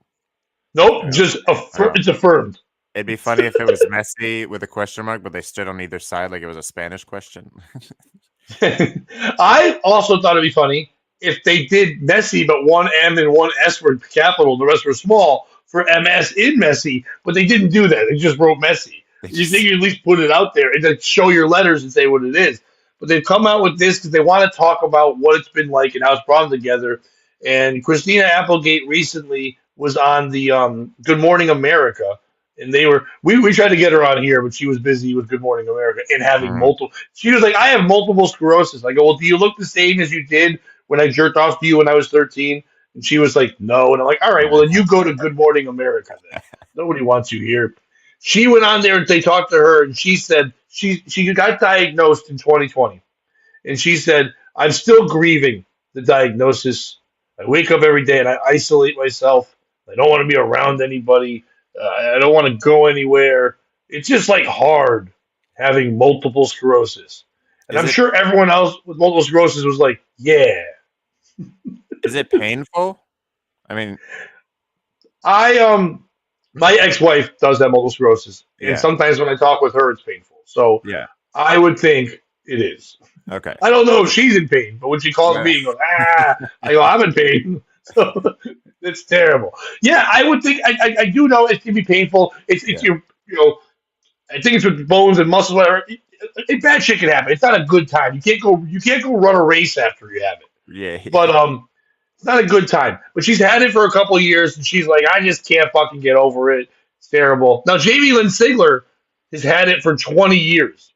Nope, just it's affirmed. It'd be funny if it was messy with a question mark, but they stood on either side like it was a Spanish question. I also thought it'd be funny if they did messy, but one M and one S were capital, the rest were small for MS in messy, but they didn't do that. They just wrote messy. You think you at least put it out there and then show your letters and say what it is. But they've come out with this because they want to talk about what it's been like and how it's brought them together. And Christina Applegate recently was on the Good Morning America, and we tried to get her on here, but she was busy with Good Morning America and having multiple. She was like, I have multiple sclerosis. I go, well, do you look the same as you did when I jerked off to you when I was 13? And she was like, no. And I'm like, all right, well, then you go to Good Morning America then. Nobody wants you here. She went on there and they talked to her, and she said she got diagnosed in 2020. And she said, I'm still grieving the diagnosis. I wake up every day and I isolate myself. I don't want to be around anybody. I don't want to go anywhere. It's just like hard having multiple sclerosis. And I'm sure everyone else with multiple sclerosis was like, yeah. Is it painful? I mean, my ex-wife does have multiple sclerosis. Yeah. And sometimes when I talk with her, it's painful. So yeah, I would think it is. Okay. I don't know if she's in pain, but when she calls me and goes, I go, I'm in pain. So it's terrible. Yeah, I would think I do know it can be painful. It's your I think it's with bones and muscles, whatever. Bad shit can happen. It's not a good time. You can't go run a race after you have it. Yeah. But it's not a good time. But she's had it for a couple of years and she's like, I just can't fucking get over it. It's terrible. Now Jaime Lynn Seigler has had it for 20 years.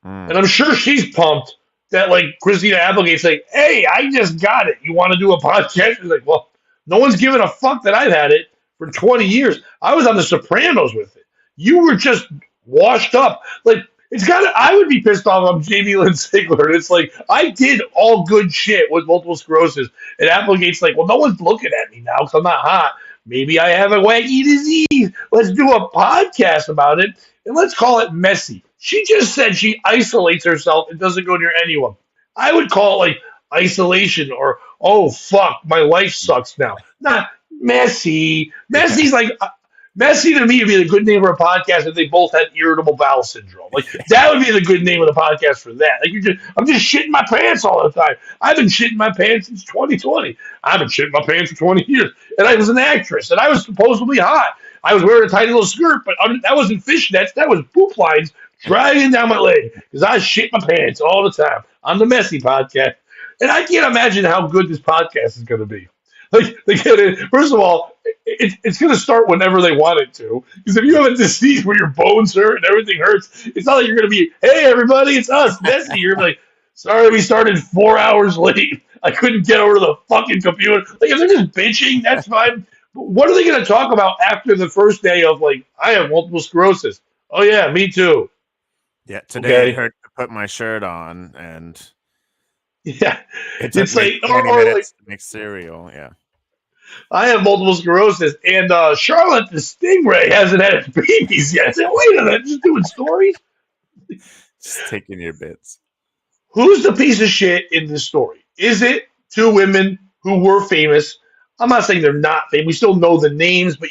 And I'm sure she's pumped that like Christina Applegate's like, hey, I just got it. You want to do a podcast? She's like, well, no one's giving a fuck that I've had it for 20 years. I was on The Sopranos with it. You were just washed up. Like, I would be pissed off on Jaime Lynn Seigler. And it's like, I did all good shit with multiple sclerosis. And Applegate's like, well, no one's looking at me now because I'm not hot. Maybe I have a wacky disease. Let's do a podcast about it. And let's call it Messy. She just said she isolates herself and doesn't go near anyone. I would call it like isolation or, oh, fuck, my life sucks now. Nah, Messy. Messy's like Messy to me would be the good name for a podcast if they both had irritable bowel syndrome. Like that would be the good name of the podcast for that. Like I'm just shitting my pants all the time. I've been shitting my pants since 2020. I've been shitting my pants for 20 years, and I was an actress, and I was supposedly hot. I was wearing a tiny little skirt, but that wasn't fishnets. That was poop lines dragging down my leg because I shit my pants all the time. I'm the Messy podcast, and I can't imagine how good this podcast is going to be. Like, first of all, it's going to start whenever they want it to. Because if you have a disease where your bones hurt and everything hurts, it's not like you're going to be, hey, everybody, it's us, Messy. You're like, sorry, we started 4 hours late. I couldn't get over to the fucking computer. Like, if they're just bitching, that's fine. But what are they going to talk about after the first day of, like, I have multiple sclerosis? Oh, yeah, me too. Yeah, today it hurt to put my shirt on, and yeah, it's like 20 minutes to make cereal. Yeah, I have multiple sclerosis, and Charlotte the Stingray hasn't had its babies yet. I said, wait a minute, just doing stories? Just taking your bits. Who's the piece of shit in this story? Is it two women who were famous? I'm not saying they're not famous. We still know the names, but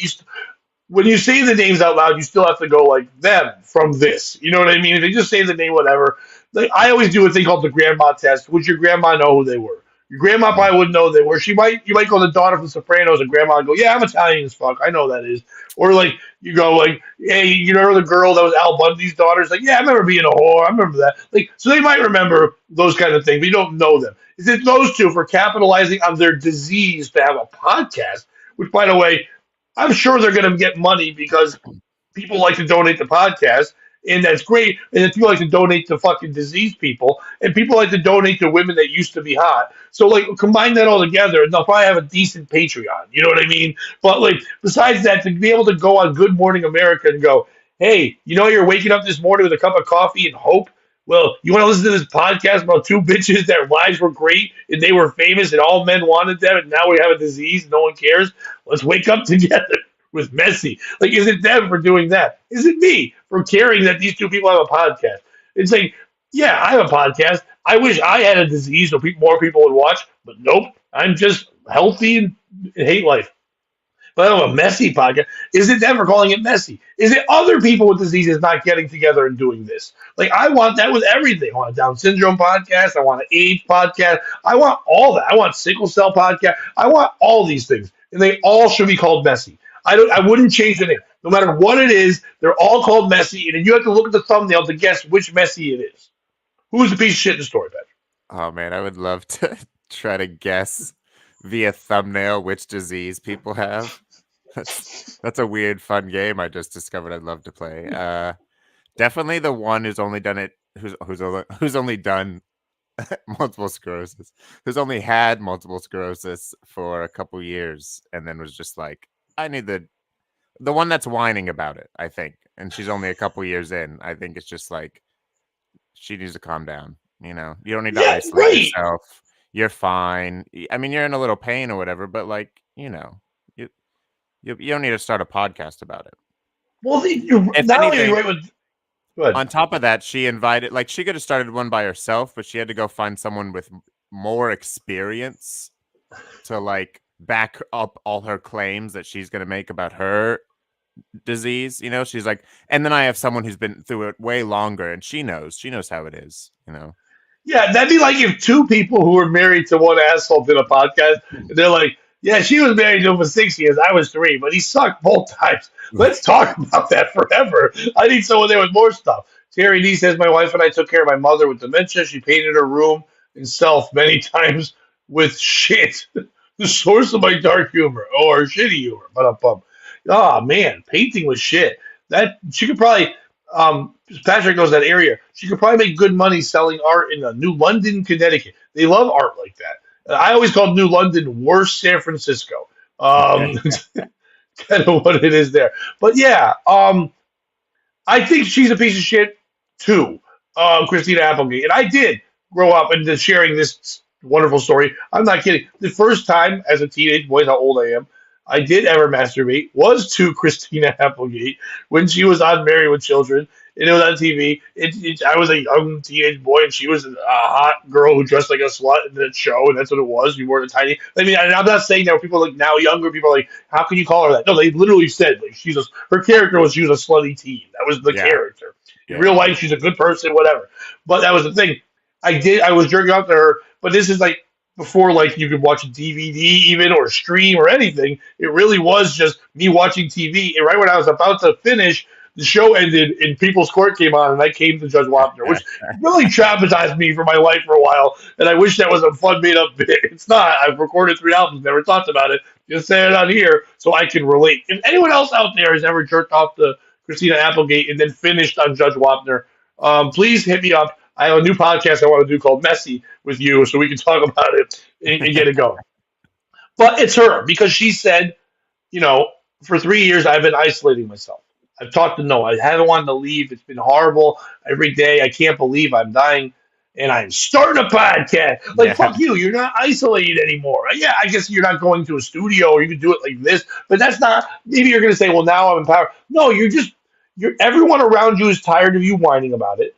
when you say the names out loud, you still have to go like them from this. You know what I mean? If they just say the name, whatever. Like, I always do a thing called the grandma test. Would your grandma know who they were? Your grandma probably wouldn't know who they were. You might go the daughter from Sopranos and grandma and go, yeah, I'm Italian as fuck. I know that is. Or like you go like, hey, you know the girl that was Al Bundy's daughter? It's like, yeah, I remember being a whore. I remember that. Like, so they might remember those kind of things, but you don't know them. Is it those two for capitalizing on their disease to have a podcast? Which, by the way, I'm sure they're going to get money because people like to donate to podcasts, and that's great. And if you like to donate to fucking diseased people, and people like to donate to women that used to be hot, so like combine that all together, and they'll probably have a decent Patreon. You know what I mean? But like besides that, to be able to go on Good Morning America and go, hey, you know, you're waking up this morning with a cup of coffee and hope. Well, you want to listen to this podcast about two bitches that lives were great and they were famous and all men wanted them, and now we have a disease and no one cares? Let's wake up together with Messy. Like, is it them for doing that? Is it me for caring that these two people have a podcast? It's like, yeah, I have a podcast. I wish I had a disease so more people would watch, but nope. I'm just healthy and hate life. But I have a Messy podcast. Is it them for calling it Messy? Is it other people with diseases not getting together and doing this? Like, I want that with everything. I want a Down syndrome podcast. I want an AIDS podcast. I want all that. I want sickle cell podcast. I want all these things. And they all should be called Messy. I wouldn't change the name. No matter what it is, they're all called Messy. And then you have to look at the thumbnail to guess which Messy it is. Who's the piece of shit in the story, Patrick? Oh, man, I would love to try to guess via thumbnail which disease people have. That's a weird, fun game I just discovered I'd love to play. Definitely the one who's only done it, who's only done multiple sclerosis, who's only had multiple sclerosis for a couple years, and then was just like, I need the one that's whining about it, I think. And she's only a couple years in. I think it's just like, she needs to calm down. You know, you don't need to isolate yourself. You're fine. I mean, you're in a little pain or whatever, but like, you know, you don't need to start a podcast about it. Well, not only are you right with. Go ahead. On top of that, she invited, like, she could have started one by herself, but she had to go find someone with more experience to like back up all her claims that she's going to make about her disease. You know, she's like, and then I have someone who's been through it way longer, and she knows how it is. You know. Yeah, that'd be like if two people who were married to one asshole did a podcast, and they're like, yeah, she was married to him for 6 years. I was 3, but he sucked both times. Let's talk about that forever. I need someone there with more stuff. Terry D says, my wife and I took care of my mother with dementia. She painted her room and self many times with shit. The source of my dark humor or shitty humor. Oh, man, painting with shit. That she could probably, Patrick knows that area. She could probably make good money selling art in New London, Connecticut. They love art like that. I always called New London worse San Francisco. Kind of what it is there. But yeah, I think she's a piece of shit too, Christina Applegate. And I did grow up into sharing this wonderful story. I'm not kidding. The first time as a teenage boy, how old I am, I did ever masturbate was to Christina Applegate when she was on Married with Children. and it was on TV. I was a young teenage boy, and she was a hot girl who dressed like a slut in that show, and that's what it was. You wore the tiny. I mean, I'm not saying that people like now younger people are like, how can you call her that? No, they literally said like her character was she was a slutty teen. That was the character. In real life, she's a good person, whatever. But that was the thing. I was jerking off to her, but this is like before like you could watch a DVD even or stream or anything. It really was just me watching TV. And right when I was about to finish, the show ended and People's Court came on, and I came to Judge Wapner, which really traumatized me for my life for a while. And I wish that was a fun made up bit. It's not. I've recorded 3 albums, never talked about it. Just saying it on here so I can relate. If anyone else out there has ever jerked off to Christina Applegate and then finished on Judge Wapner, please hit me up. I have a new podcast I want to do called Messy with you so we can talk about it and get it going. But it's her because she said, for 3 years I've been isolating myself. I've talked to no. I haven't wanted to leave. It's been horrible every day. I can't believe I'm dying. And I'm starting a podcast. Like, fuck you. You're not isolated anymore. Yeah, I guess you're not going to a studio or you can do it like this. But that's not, maybe you're going to say, well, now I'm empowered. No, everyone around you is tired of you whining about it.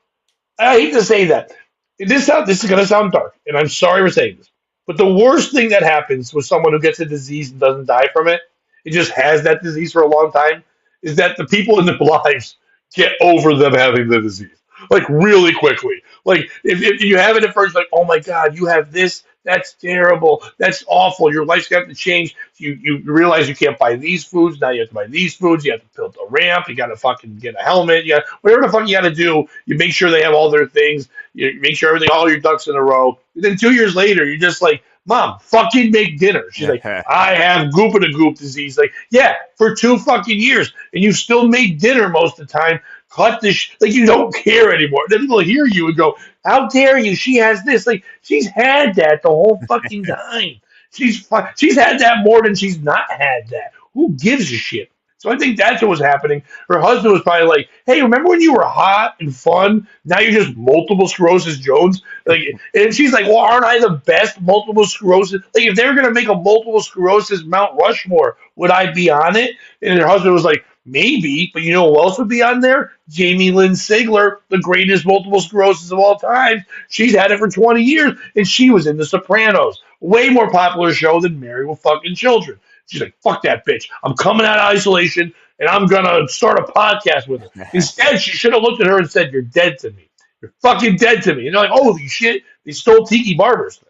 I hate to say that. This is going to sound dark, and I'm sorry for saying this. But the worst thing that happens with someone who gets a disease and doesn't die from it, it just has that disease for a long time, is that the people in their lives get over them having the disease. Like, really quickly. Like, if you have it at first, like, oh my God, you have this, that's terrible, that's awful, your life's got to change. You realize you can't buy these foods, now you have to buy these foods, you have to build a ramp, you got to fucking get a helmet, whatever the fuck you got to do, you make sure they have all their things, you make sure all your ducks in a row. And then 2 years later, you're just like, Mom, fucking make dinner. She's like, I have goop of the goop disease. Like, yeah, for 2 fucking years, and you still make dinner most of the time. Cut this, like you don't care anymore. Then people hear you and go, "How dare you? She has this." Like she's had that the whole fucking time. She's had that more than she's not had that. Who gives a shit? So I think that's what was happening. Her husband was probably like, "Hey, remember when you were hot and fun? Now you're just multiple sclerosis Jones." Like, and she's like, "Well, aren't I the best multiple sclerosis? Like, if they were gonna make a multiple sclerosis Mount Rushmore, would I be on it?" And her husband was like, "Maybe, but you know who else would be on there? Jamie Lynn Seigler, the greatest multiple sclerosis of all time. She's had it for 20 years, and she was in The Sopranos, way more popular show than Married with Fucking Children." She's like, fuck that bitch. I'm coming out of isolation, and I'm going to start a podcast with her. Instead, she should have looked at her and said, "You're dead to me. You're fucking dead to me." And they're like, holy shit, they stole Tiki Barber's thing.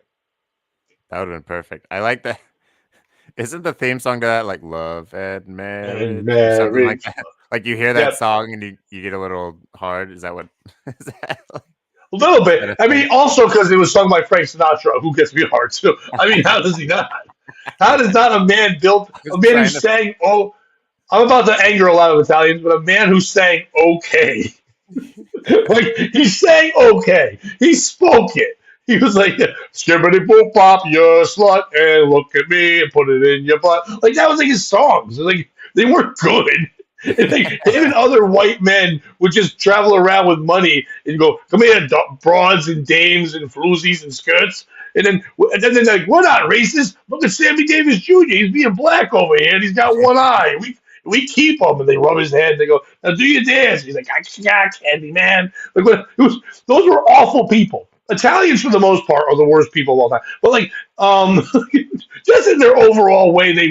That would have been perfect. I like that. Isn't the theme song to that like Love and Marriage? Or something like that? Like you hear that song and you get a little hard. Is that what? Is that like, a little bit. I mean, also because it was sung by Frank Sinatra, who gets me hard too. I mean, how does he not? How does not a man who sang, oh, I'm about to anger a lot of Italians, but a man who sang okay. Like, he sang okay. He spoke it. He was like, skibbity boop pop, you slut, and look at me and put it in your butt. Like, that was like his songs. Like, they weren't good. And like, him and other white men would just travel around with money and go, come here, broads and dames and floozies and skirts. And then they're like, we're not racist. Look at Sammy Davis Jr. He's being black over here, and he's got one eye. We keep him. And they rub his head. And they go, now do your dance. He's like, I candy, man. Like, those were awful people. Italians, for the most part, are the worst people of all time. But, like, just in their overall way they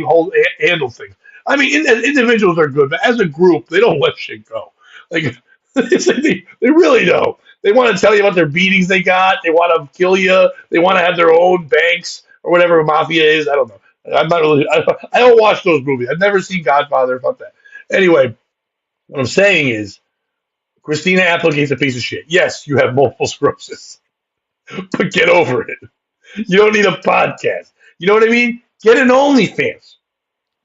handle things. I mean, individuals are good, but as a group, they don't let shit go. Like, it's like they really don't. They want to tell you about their beatings they got. They want to kill you. They want to have their own banks or whatever mafia is. I don't know. I'm not really. I don't watch those movies. I've never seen Godfather. Fuck that. Anyway, what I'm saying is, Christina Applegate's a piece of shit. Yes, you have multiple sclerosis, but get over it. You don't need a podcast. You know what I mean? Get an OnlyFans.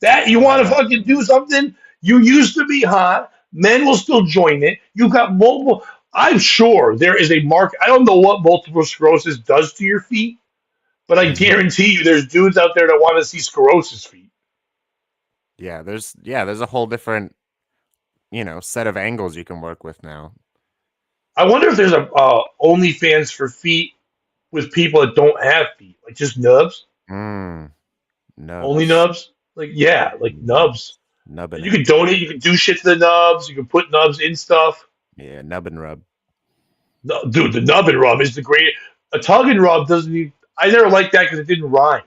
That you want to fucking do something? You used to be hot. Men will still join it. You've got multiple. I'm sure there is a market. I don't know what multiple sclerosis does to your feet, but I guarantee you there's dudes out there that want to see sclerosis feet. Yeah, there's a whole different, set of angles you can work with now. I wonder if there's a OnlyFans for feet with people that don't have feet, like just nubs. Nubs. Only nubs? Like, yeah, like nubs. Nubbing. You can donate. You can do shit to the nubs. You can put nubs in stuff. Yeah, Nub and Rub. No, dude, the Nub and Rub is the great. A tug and rub doesn't even. I never liked that because it didn't rhyme.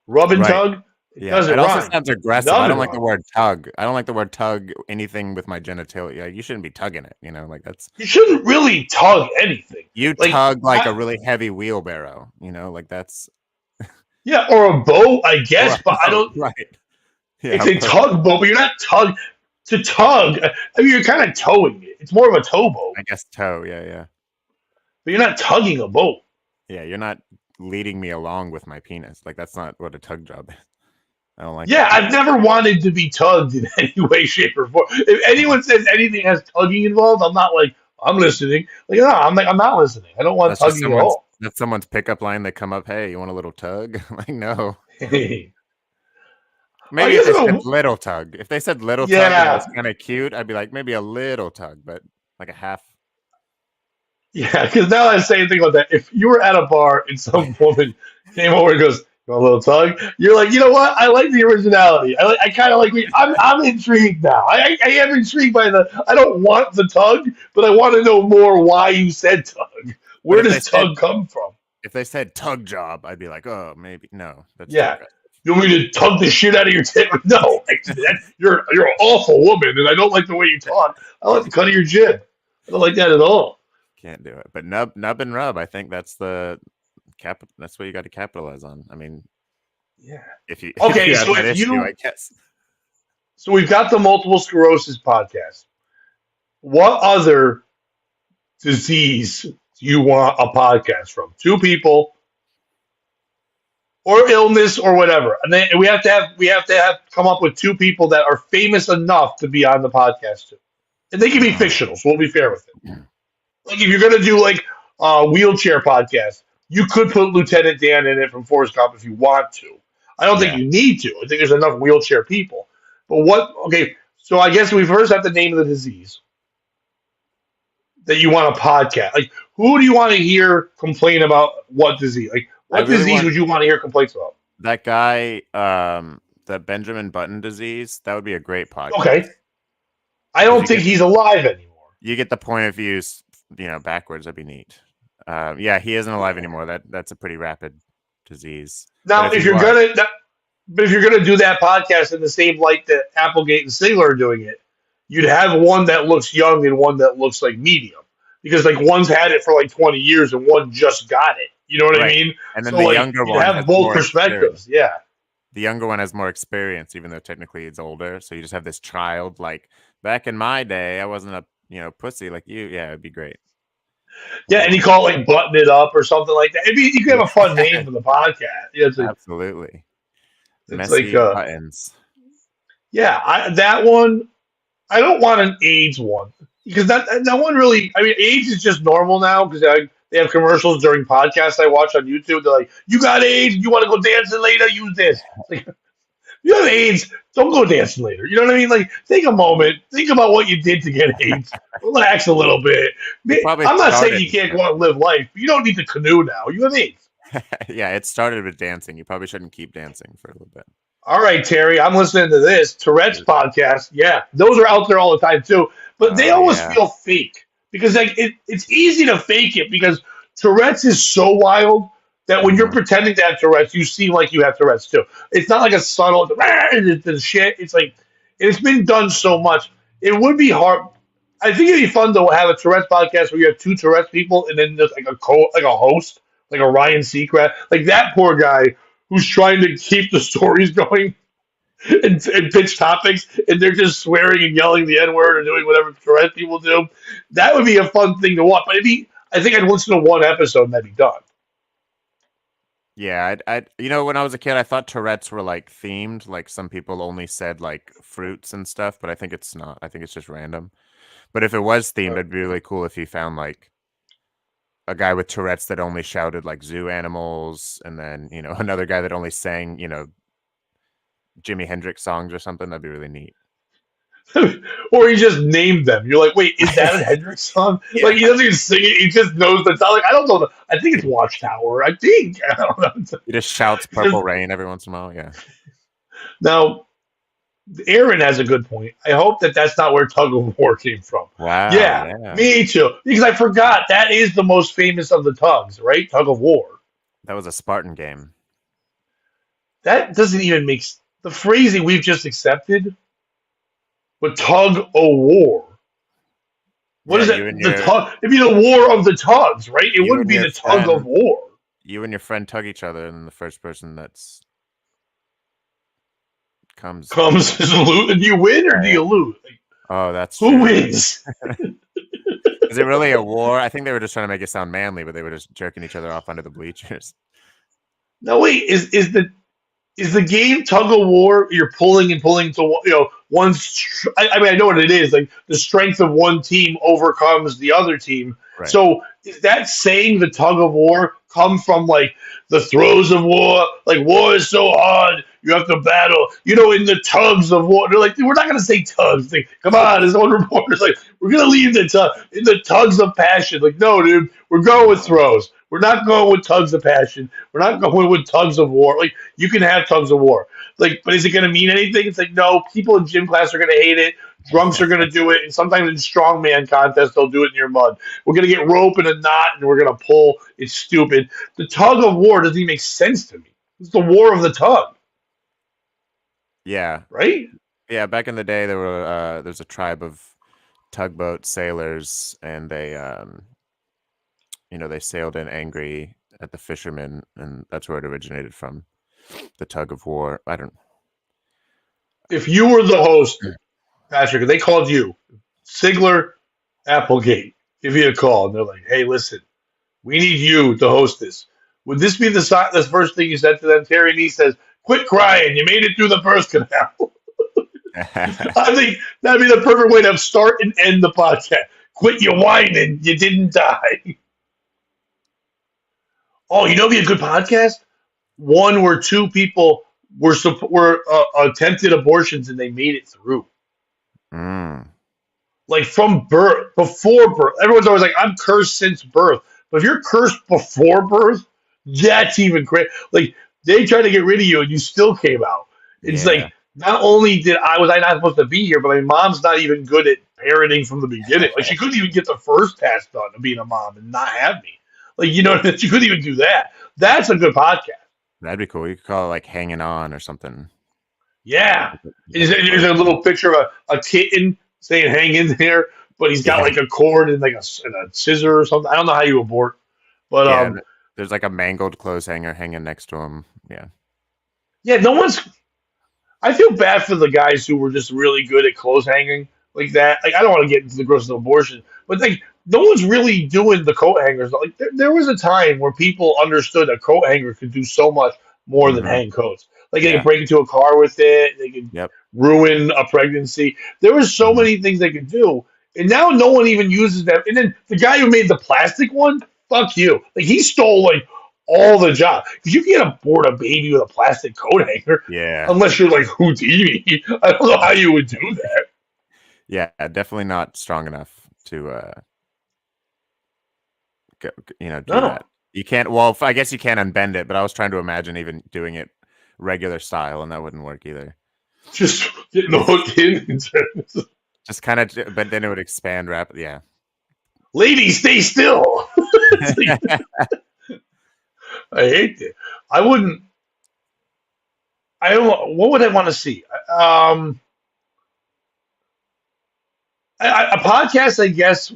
Rub and Right. tug, it Yeah. doesn't It also rhyme. sounds aggressive. Nub I don't and like the rub. word tug. I don't like the word tug anything with my genitalia. You shouldn't be tugging it, you know, like that's You shouldn't really tug anything. you Like, tug like a really heavy wheelbarrow, you know, like that's yeah, or a boat, I guess, but I don't. right. Yeah, It's a tugboat, but you're not tug to tug. I mean, you're kind of towing it. It's more of a towboat, I guess toe. Yeah. but you're not tugging a boat. Yeah, you're not leading me along with my penis. Like that's not what a tug job is. I don't like Yeah, that. I've never wanted to be tugged in any way, shape, or form. If anyone says anything has tugging involved, I'm not like I'm listening. Like no, I'm not listening. I don't want That's just tugging at all. that's someone's pickup line. They come up, hey, you want a little tug? Like no. I Maybe guess if they if said little tug. If they said little tug and Yeah. it was kind of cute, I'd be like maybe a little tug, but like a half. Yeah, because now I say anything about that. If you were at a bar and some woman came over and goes, "You want a little tug?" You're like, you know what? I like the originality. I kind of like. I'm intrigued now. I am intrigued by the. I don't want the tug, but I want to know more why you said tug. Where if does they said- tug come from? If they said tug job, I'd be like, oh, maybe no. That's too Yeah. aggressive. You want me to tug the shit out of your tit? No, you're an awful woman, and I don't like the way you talk. I like the cut of your jib. I don't like that at all. Can't do it. But nub and rub, I think that's the that's what you got to capitalize on. I mean, Yeah. if you Okay, if you have so that if issue, you- I guess. So we've got the multiple sclerosis podcast. What other disease do you want a podcast from? Two people, or illness, or whatever, and then we have to have come up with two people that are famous enough to be on the podcast too, and they can be fictional. So we'll be fair with it. Like if you're gonna do like a wheelchair podcast, you could put Lieutenant Dan in it from Forrest Gump if you want to. I don't think Yeah. you need to. I think there's enough wheelchair people. But what? Okay, so I guess we first have to name the disease that you want a podcast. Like, who do you want to hear complain about what disease? Like, I what really disease want- would you want to hear complaints about? That guy, the Benjamin Button disease, that would be a great podcast. Okay, I don't you think get- he's alive anymore. You get the point of views, backwards. That'd be neat. Yeah, he isn't alive anymore. That's a pretty rapid disease. Now, But if he you're gonna do that podcast in the same light that Applegate and Seigler are doing it, you'd have one that looks young and one that looks like medium, because like one's had it for like 20 years and one just got it. You know what I Right. mean? And then So the like younger you one have has both more perspectives. Yeah. The younger one has more experience, even though technically it's older. So you just have this child. Like back in my day, I wasn't a pussy like you. Yeah, it'd be great. Yeah, and you call it like Button It Up or something like that. You could have a fun name for the podcast. Yeah, it's like, Absolutely. it's Messy like buttons. yeah, that one. I don't want an AIDS one because that one really. I mean, AIDS is just normal now because they have commercials during podcasts I watch on YouTube. They're like, "You got AIDS? You want to go dancing later? Use this." Like, you have AIDS? Don't go dancing later. You know what I mean? Like, take a moment, think about what you did to get AIDS. Relax a little bit. probably I'm not saying started- you can't go out and live life. But you don't need to canoe now. You have AIDS. Yeah, it started with dancing. You probably shouldn't keep dancing for a little bit. All right, Terry, I'm listening to this Tourette's podcast. Yeah, those are out there all the time too, but they always yeah. feel fake because like it's easy to fake it because Tourette's is so wild that when you're pretending to have Tourette's, you seem like you have Tourette's too. It's not like a subtle the shit. It's like it's been done so much. It would be hard. I think it'd be fun to have a Tourette's podcast where you have two Tourette's people and then just like a host, like a Ryan Seacrest, like that poor guy who's trying to keep the stories going and pitch topics, and they're just swearing and yelling the N-word or doing whatever Tourette's people do. That would be a fun thing to watch. But I think I'd listen to one episode and that'd be done. Yeah, I when I was a kid, I thought Tourette's were like themed. Like some people only said like fruits and stuff, but I think it's not. I think it's just random. But if it was themed, it'd be really cool if you found like a guy with Tourette's that only shouted like zoo animals, and then another guy that only sang Jimi Hendrix songs or something. That'd be really neat. Or he just named them. You're like, wait, is that a Hendrix song? Yeah. Like he doesn't even sing it. He just knows the song. Like I don't know. I think it's Watchtower. I think. I don't know. He just shouts "Purple Rain" every once in a while. Yeah. Now, Aaron has a good point. I hope that that's not where tug of war came from. Wow, Yeah, yeah. me too. Because I forgot that is the most famous of the tugs, right? Tug of war. That was a Spartan game. That doesn't even make the phrasing we've just accepted. But tug of war. What is Yeah, it? The tug. It'd be the war of the tugs, right? It wouldn't be the tug of war. You and your friend tug each other, and the first person that's comes is loot. Do you win or do you lose? Like, oh, that's who wins? Is it really a war? I think they were just trying to make it sound manly, but they were just jerking each other off under the bleachers. No, wait. Is the game tug of war? You're pulling and pulling to one's. I mean, I know what it is. Like the strength of one team overcomes the other team. Right. So is that saying the tug of war come from like the throes of war? Like war is so hard, you have to battle. In the tugs of war. They're like, we're not gonna say tugs. Like, come on, there's one reporter's like, we're gonna leave the in the tugs of passion. Like, no, dude, we're going with throws. We're not going with tugs of passion. We're not going with tugs of war. Like, you can have tugs of war. Like, but is it going to mean anything? It's like, no, people in gym class are going to hate it. Drunks are going to do it. And sometimes in strongman contests, they'll do it in your mud. We're going to get rope and a knot and we're going to pull. It's stupid. The tug of war doesn't even make sense to me. It's the war of the tug. Yeah. Right? Yeah, back in the day, there's a tribe of tugboat sailors, and they they sailed in angry at the fishermen, and that's where it originated from. The tug of war. I don't. If you were the host, Patrick, and they called you, Seigler, Applegate, give you a call, and they're like, "Hey, listen, we need you to host this." Would this be the first thing you said to them? Terry Nee says, "Quit crying. You made it through the birth canal." I think that'd be the perfect way to start and end the podcast. Quit your whining. You didn't die. Oh, it'd be a good podcast? One where two people were attempted abortions and they made it through. Like from birth, before birth. Everyone's always like, I'm cursed since birth. But if you're cursed before birth, that's even great. Like, they tried to get rid of you and you still came out. It's like, not only was I not supposed to be here, but my mom's not even good at parenting from the beginning. Like, she couldn't even get the first task done of being a mom and not have me. Like, she couldn't even do that. That's a good podcast. That'd be cool. You could call it like Hanging On or something. Yeah. There's a little picture of a kitten saying hang in there, but he's got like a cord and like a scissor or something. I don't know how you abort. But there's like a mangled clothes hanger hanging next to him. Yeah. Yeah, I feel bad for the guys who were just really good at clothes hanging like that. Like, I don't want to get into the gross of abortion, but like, no one's really doing the coat hangers. Like, there was a time where people understood a coat hanger could do so much more than hang coats. Like, they could break into a car with it. They could ruin a pregnancy. There were so many things they could do, and now no one even uses them. And then the guy who made the plastic one, fuck you. Like, he stole like all the job, because you can't abort a baby with a plastic coat hanger. Yeah. Unless you're like Houdini. I don't know how you would do that. Yeah, definitely not strong enough to do that. You can't. Well, I guess you can't unbend it, but I was trying to imagine even doing it regular style, and that wouldn't work either. Just getting the hook in. Just kind of, but then it would expand rapidly. Yeah. Ladies, stay still. I hate it. I wouldn't. I don't. What would I want to see? A podcast, I guess.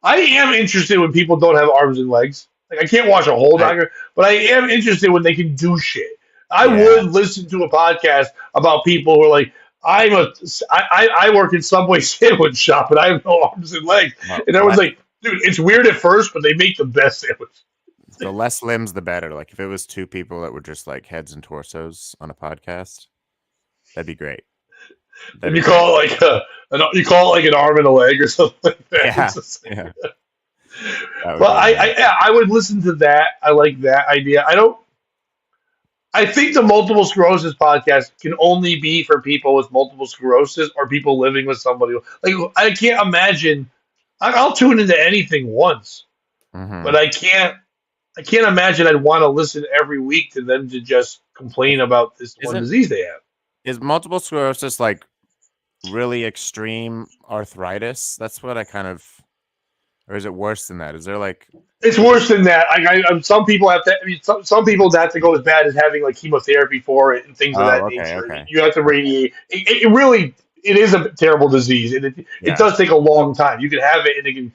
I am interested when people don't have arms and legs. Like, I can't watch a whole doctor, but I am interested when they can do shit. I would listen to a podcast about people who are like, I work in Subway sandwich shop and I have no arms and legs. And everyone's like, dude, it's weird at first, but they make the best sandwich. The less limbs, the better. Like, if it was two people that were just like heads and torsos on a podcast, that'd be great. And you call it like an arm and a leg or something like that. Yeah. Well, I would listen to that. I like that idea. I think the multiple sclerosis podcast can only be for people with multiple sclerosis or people living with somebody. Like, I can't imagine. I'll tune into anything once, but I can't imagine I'd want to listen every week to them to just complain about this one disease they have. Is multiple sclerosis like really extreme arthritis? That's what I kind of, or is it worse than that? Is there like? It's worse than that. Some people have to. I mean, some people that to go as bad as having like chemotherapy for it and things of that Oh, okay, nature. okay. You have to radiate. It really it is a terrible disease, and it Yeah. does take a long time. You can have it, and it can.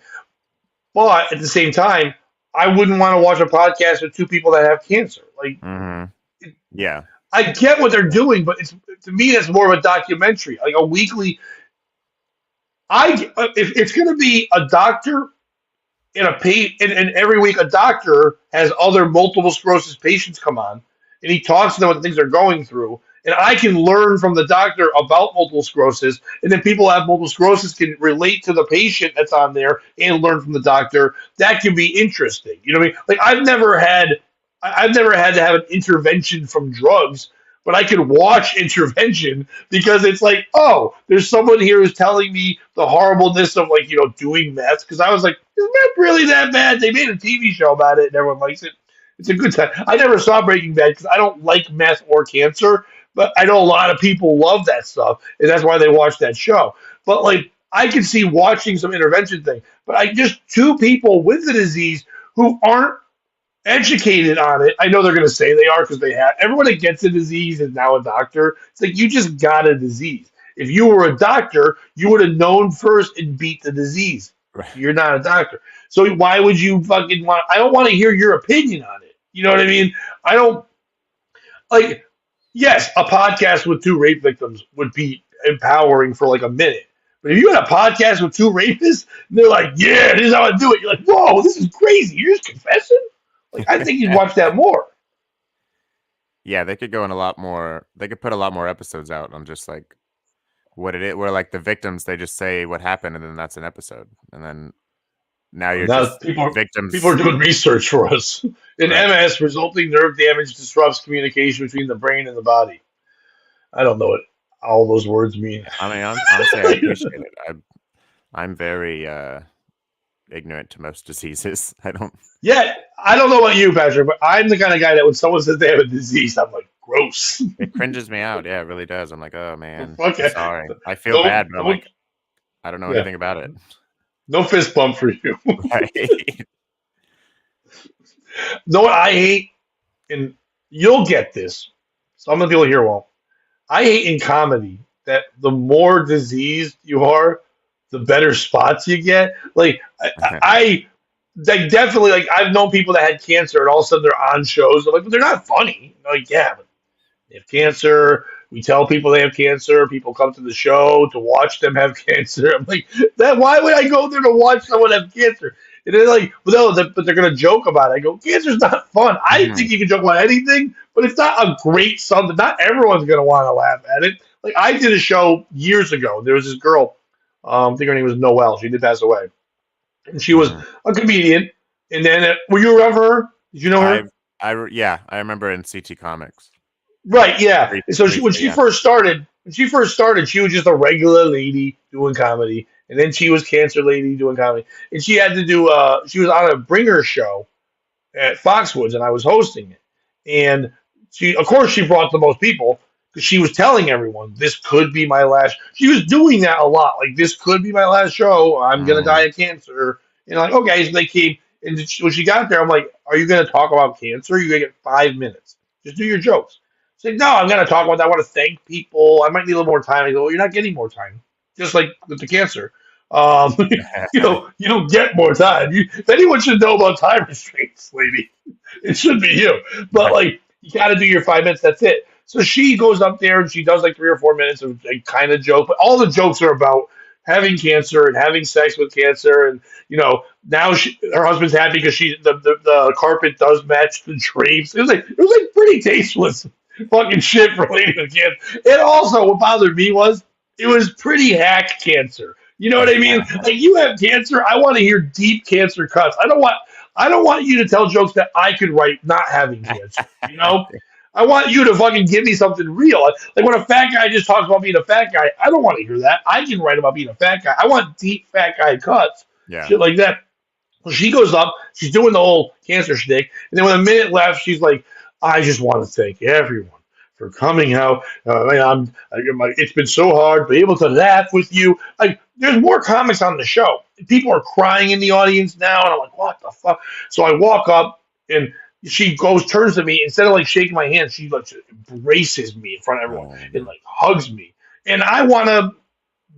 But at the same time, I wouldn't want to watch a podcast with two people that have cancer. Like, Yeah. I get what they're doing, but it's to me that's more of a documentary, like a weekly. If it's going to be a doctor and every week a doctor has other multiple sclerosis patients come on, and he talks to them what things they're going through, and I can learn from the doctor about multiple sclerosis, and then people who have multiple sclerosis can relate to the patient that's on there and learn from the doctor. That can be interesting. You know what I mean? Like I've never had to have an intervention from drugs, but I can watch intervention because it's like, oh, there's someone here who's telling me the horribleness of like, doing meth. Because I was like, is meth really that bad? They made a TV show about it and everyone likes it. It's a good time. I never saw Breaking Bad because I don't like meth or cancer, but I know a lot of people love that stuff, and that's why they watch that show. But like, I can see watching some intervention thing, but I just two people with the disease who aren't educated on it. I know they're going to say they are because they have. Everyone that gets a disease is now a doctor. It's like you just got a disease. If you were a doctor, you would have known first and beat the disease. Right. You're not a doctor. So why would you fucking want? I don't want to hear your opinion on it. You know what I mean? I don't like. Yes, a podcast with two rape victims would be empowering for like a minute. But if you had a podcast with two rapists, and they're like, "Yeah, this is how I do it," you're like, "Whoa, this is crazy! You're just confessing." Like, I think you'd watch that more. Yeah, they could go in a lot more. They could put a lot more episodes out on just like what it is. Where like the victims, they just say what happened, and then that's an episode. And then now you're just victims. People are doing research for us. In MS, resulting nerve damage disrupts communication between the brain and the body. I don't know what all those words mean. I mean, honestly, I appreciate it. I'm very ignorant to most diseases. I don't know about you, Patrick, but I'm the kind of guy that when someone says they have a disease, I'm like, gross. It cringes me out. Yeah, it really does. I'm like, oh man, okay. Sorry. I feel bad, but I'm like, I don't know anything about it. No fist bump for you. Right. Know what I hate? And you'll get this. Some of the people here won't. I hate in comedy that the more diseased you are, the better spots you get. Like I definitely like I've known people that had cancer and all of a sudden they're on shows. I'm like, but they're not funny. I'm like, yeah, but they have cancer. We tell people they have cancer. People come to the show to watch them have cancer. I'm like, why would I go there to watch someone have cancer? And they're like, well, no, but they're going to joke about it. I go, cancer's not fun. I think you can joke about anything, but it's not a great something. Not everyone's going to want to laugh at it. Like I did a show years ago. There was this girl, I think her name was Noelle. She did pass away. And she was a comedian. And then, were you around for her? Did you know her? I remember in CT Comics. Right, yeah. So when she first started, she was just a regular lady doing comedy, and then she was cancer lady doing comedy, and she had to do. She was on a bringer show at Foxwoods, and I was hosting it, and of course, she brought the most people because she was telling everyone this could be my last. She was doing that a lot, like this could be my last show. I'm gonna die of cancer, and like okay, so they came, and when she got there, I'm like, are you gonna talk about cancer? You're gonna get 5 minutes. Just do your jokes. She's like, no, I'm going to talk about that. I want to thank people. I might need a little more time. I go, well, you're not getting more time. Just like with the cancer. You don't get more time. If anyone should know about time restraints, lady, it should be you. But, like, you got to do your 5 minutes. That's it. So she goes up there and she does, like, 3 or 4 minutes of a kind of joke. But all the jokes are about having cancer and having sex with cancer. And, now her husband's happy because the carpet does match the drapes. It was like pretty tasteless fucking shit related to cancer. And also, what bothered me was it was pretty hack cancer. You know what I mean? Like you have cancer, I want to hear deep cancer cuts. I don't want you to tell jokes that I could write not having cancer. I want you to fucking give me something real. Like when a fat guy just talks about being a fat guy, I don't want to hear that. I can write about being a fat guy. I want deep fat guy cuts. Yeah. Shit like that. Well, she goes up, she's doing the whole cancer shtick, and then with a minute left, she's like, I just want to thank everyone for coming out. It's been so hard to be able to laugh with you. Like, there's more comics on the show. People are crying in the audience now, and I'm like, what the fuck? So I walk up, and she turns to me, instead of like shaking my hand, she like embraces me in front of everyone and like hugs me. And I want to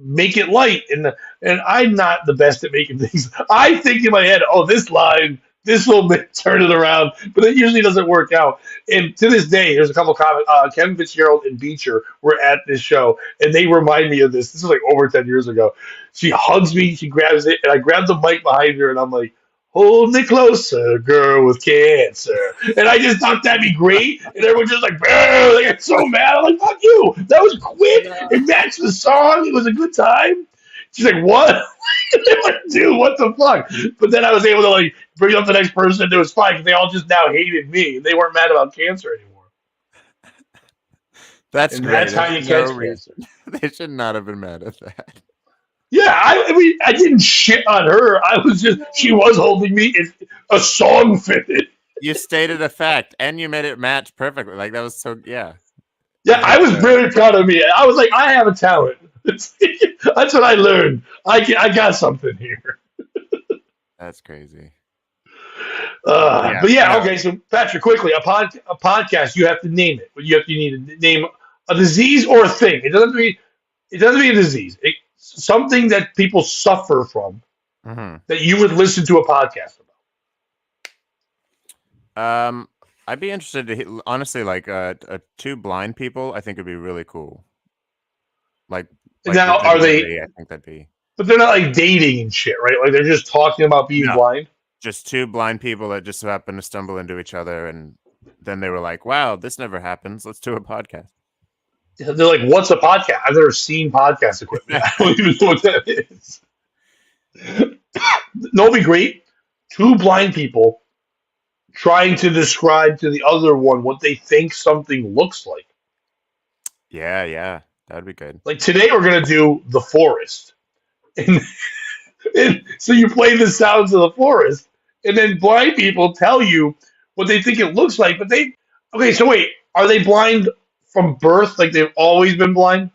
make it light, and I'm not the best at making things. I think in my head, oh, this will turn it around, but it usually doesn't work out. And to this day, there's a couple of comments. Kevin Fitzgerald and Beecher were at this show, and they remind me of this. This is like over 10 years ago. She hugs me, she grabs it, and I grab the mic behind her, and I'm like, hold me closer, girl with cancer. And I just thought that'd be great. And everyone's just like, they get so mad. I'm like, fuck you. That was quick. It matched the song. It was a good time. She's like, what? I'm like, dude, what the fuck? But then I was able to like bring up the next person, and it was fine because they all just now hated me. They weren't mad about cancer anymore. That's great. That's how you catch cancer. They should not have been mad at that. Yeah, I mean, I didn't shit on her. She was holding me. A song fitted. You stated a fact, and you made it match perfectly. Like, that was so, yeah. Yeah, I was very proud of me. I was like, I have a talent. That's what I learned. I got something here. That's crazy. But yeah, okay. So Patrick, quickly, a podcast. You have to name it. You need to name a disease or a thing. It doesn't be a disease. Something that people suffer from that you would listen to a podcast about. I'd be interested to honestly, like two blind people. I think would be really cool. Like now, are they? I think that'd be. But they're not like dating and shit, right? Like they're just talking about being blind. Just two blind people that just happen to stumble into each other, and then they were like, "Wow, this never happens. Let's do a podcast." They're like, "What's a podcast?" I've never seen podcast equipment. I don't even know what that is. No, it'd be great. Two blind people trying to describe to the other one what they think something looks like. Yeah, that'd be good. Like today, we're gonna do the forest, and so you play the sounds of the forest, and then blind people tell you what they think it looks like. But so wait, are they blind from birth? Like they've always been blind,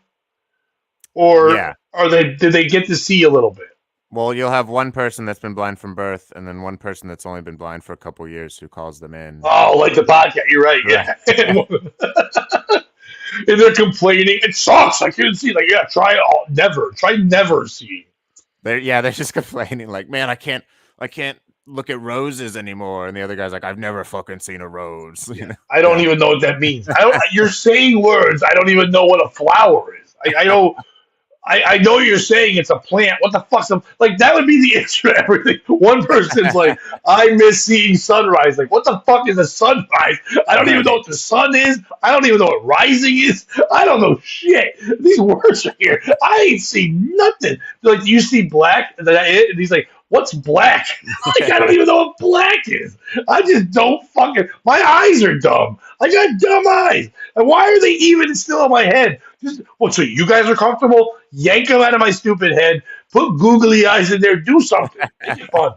or did they get to see a little bit? Well, you'll have one person that's been blind from birth, and then one person that's only been blind for a couple years who calls them in. Oh, like the podcast. You're right. Yeah. And they're complaining. It sucks. I couldn't see. Like, yeah, try never seeing. They're just complaining. Like, man, I can't look at roses anymore. And the other guy's like, I've never fucking seen a rose. Yeah. You know? I don't even know what that means. You're saying words. I don't even know what a flower is. I know you're saying it's a plant. What the fuck's like? That would be the answer to everything. One person's like, I miss seeing sunrise. Like, what the fuck is a sunrise? I don't even know what the sun is. I don't even know what rising is. I don't know shit. These words are here. I ain't seen nothing. They're like, do you see black? And he's like, what's black? Like, I don't even know what black is. I just don't fucking. My eyes are dumb. I got dumb eyes. And why are they even still in my head? So you guys are comfortable? Yank them out of my stupid head. Put googly eyes in there. Do something. Make it fun.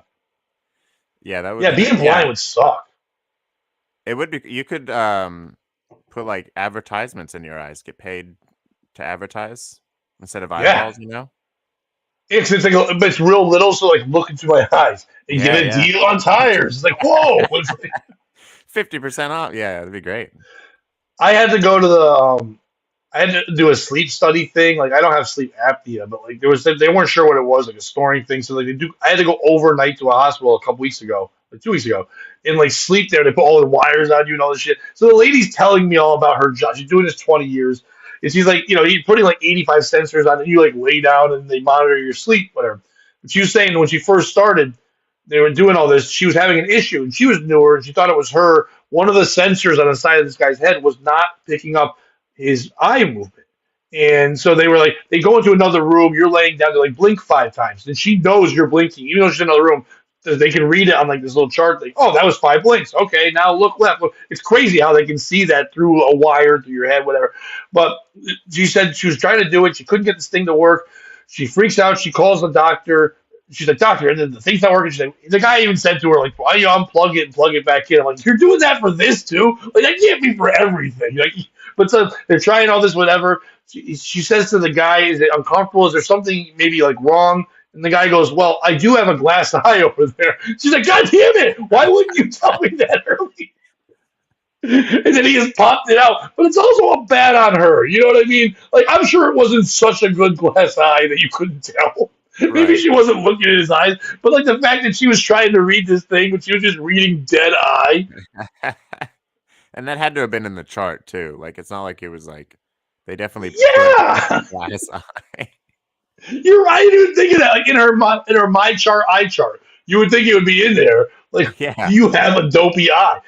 Yeah, that would. Yeah, being blind would suck. It would be. You could put like advertisements in your eyes. Get paid to advertise instead of eyeballs. You know. It's like, but it's real little, so like look into my eyes and get a deal on tires. It's like, whoa, 50% off. Yeah, that'd be great. I had to go to I had to do a sleep study thing. Like I don't have sleep apnea, but like they weren't sure what it was, like a snoring thing. So like I had to go overnight to a hospital a couple weeks ago, like 2 weeks ago, and like sleep there. They put all the wires on you and all this shit. So the lady's telling me all about her job. She's doing this 20 years. And she's like, he's putting like 85 sensors on, and you like lay down and they monitor your sleep, whatever. But she was saying when she first started, they were doing all this, she was having an issue, and she was newer, and she thought it was her. One of the sensors on the side of this guy's head was not picking up his eye movement. And so they were like, they go into another room, you're laying down, they like blink 5 times, and she knows you're blinking, even though she's in another room. They can read it on like this little chart. Like, oh, that was 5 blinks. Okay, now look left. Look. It's crazy how they can see that through a wire through your head, whatever. But she said she was trying to do it. She couldn't get this thing to work. She freaks out. She calls the doctor. She's like, doctor, the thing's not working. She's like, the guy even said to her, like, why don't you unplug it and plug it back in? I'm like, you're doing that for this too? Like, that can't be for everything. Like, But so they're trying all this, whatever. She says to the guy, "Is it uncomfortable? Is there something maybe like wrong?" And the guy goes, "Well, I do have a glass eye over there." She's like, "God damn it! Why wouldn't you tell me that early?" And then he just popped it out. But it's also a bad on her. You know what I mean? Like, I'm sure it wasn't such a good glass eye that you couldn't tell. Maybe Right. she wasn't looking at his eyes, but like the fact that she was trying to read this thing, but she was just reading dead eye. And that had to have been in the chart too. Like, it's not like it was like they definitely Yeah, put glass eye. you're right. I didn't think of that. Like in her my chart, eye chart, you would think it would be in there. Like, Yeah. you have a dopey eye.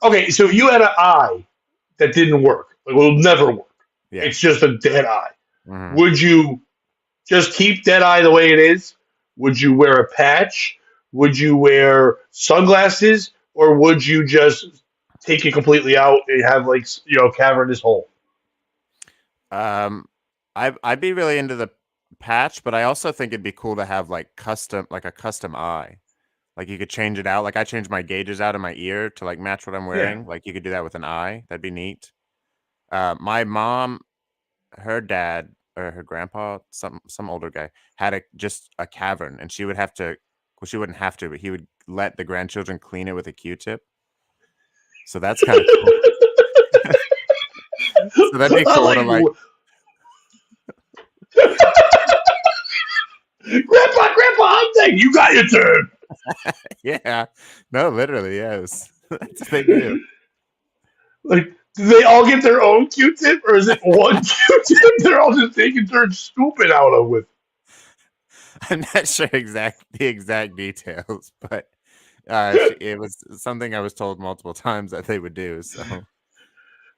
Okay, so if you had an eye that didn't work, like, will never work. Yeah. It's just a dead eye. Mhm. Would you just keep dead eye the way it is? Would you wear a patch? Would you wear sunglasses? Or would you just take it completely out and have, like, cavernous hole? I'd be really into the patch, but I also think it'd be cool to have like a custom eye. Like, you could change it out. Like, I change my gauges out of my ear to like match what I'm wearing. Like, you could do that with an eye. That'd be neat. My mom, her dad or her grandpa, some older guy, had just a cavern, and she would have to. Well, she wouldn't have to, but he would let the grandchildren clean it with a Q-tip. So that's kind of cool. So that'd be cool to like. Grandpa, I'm saying you got your turn. Yeah. No, literally, yes. That's what they do. Like, do they all get their own Q-tip, or is it one Q-tip they're all just taking turns scooping out of with? I'm not sure the exact details, but it was something I was told multiple times that they would do. So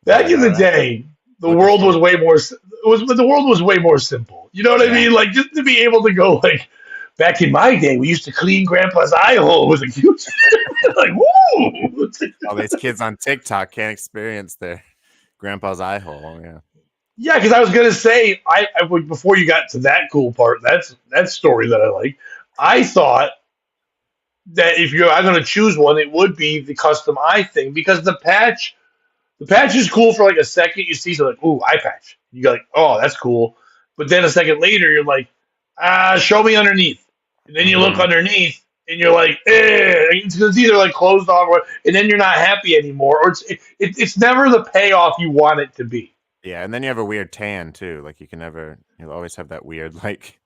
back in the day, the world was way more. The world was way more simple. You know what I mean? Like, just to be able to go, like, back in my day, we used to clean Grandpa's eye hole with a Q-tip. Like, woo! All these kids on TikTok can't experience their grandpa's eye hole. Yeah. Yeah, because I was gonna say, I before you got to that cool part, that story that I like. I thought that if I'm gonna choose one, it would be the custom eye thing, because the patch is cool for like a second. You see, so like, ooh, eye patch. You go like, oh, that's cool. But then a second later, you're like, show me underneath. And then you look underneath, and you're like, it's either like closed off, and then you're not happy anymore, or it's never the payoff you want it to be. Yeah, and then you have a weird tan too. Like, you'll always have that weird like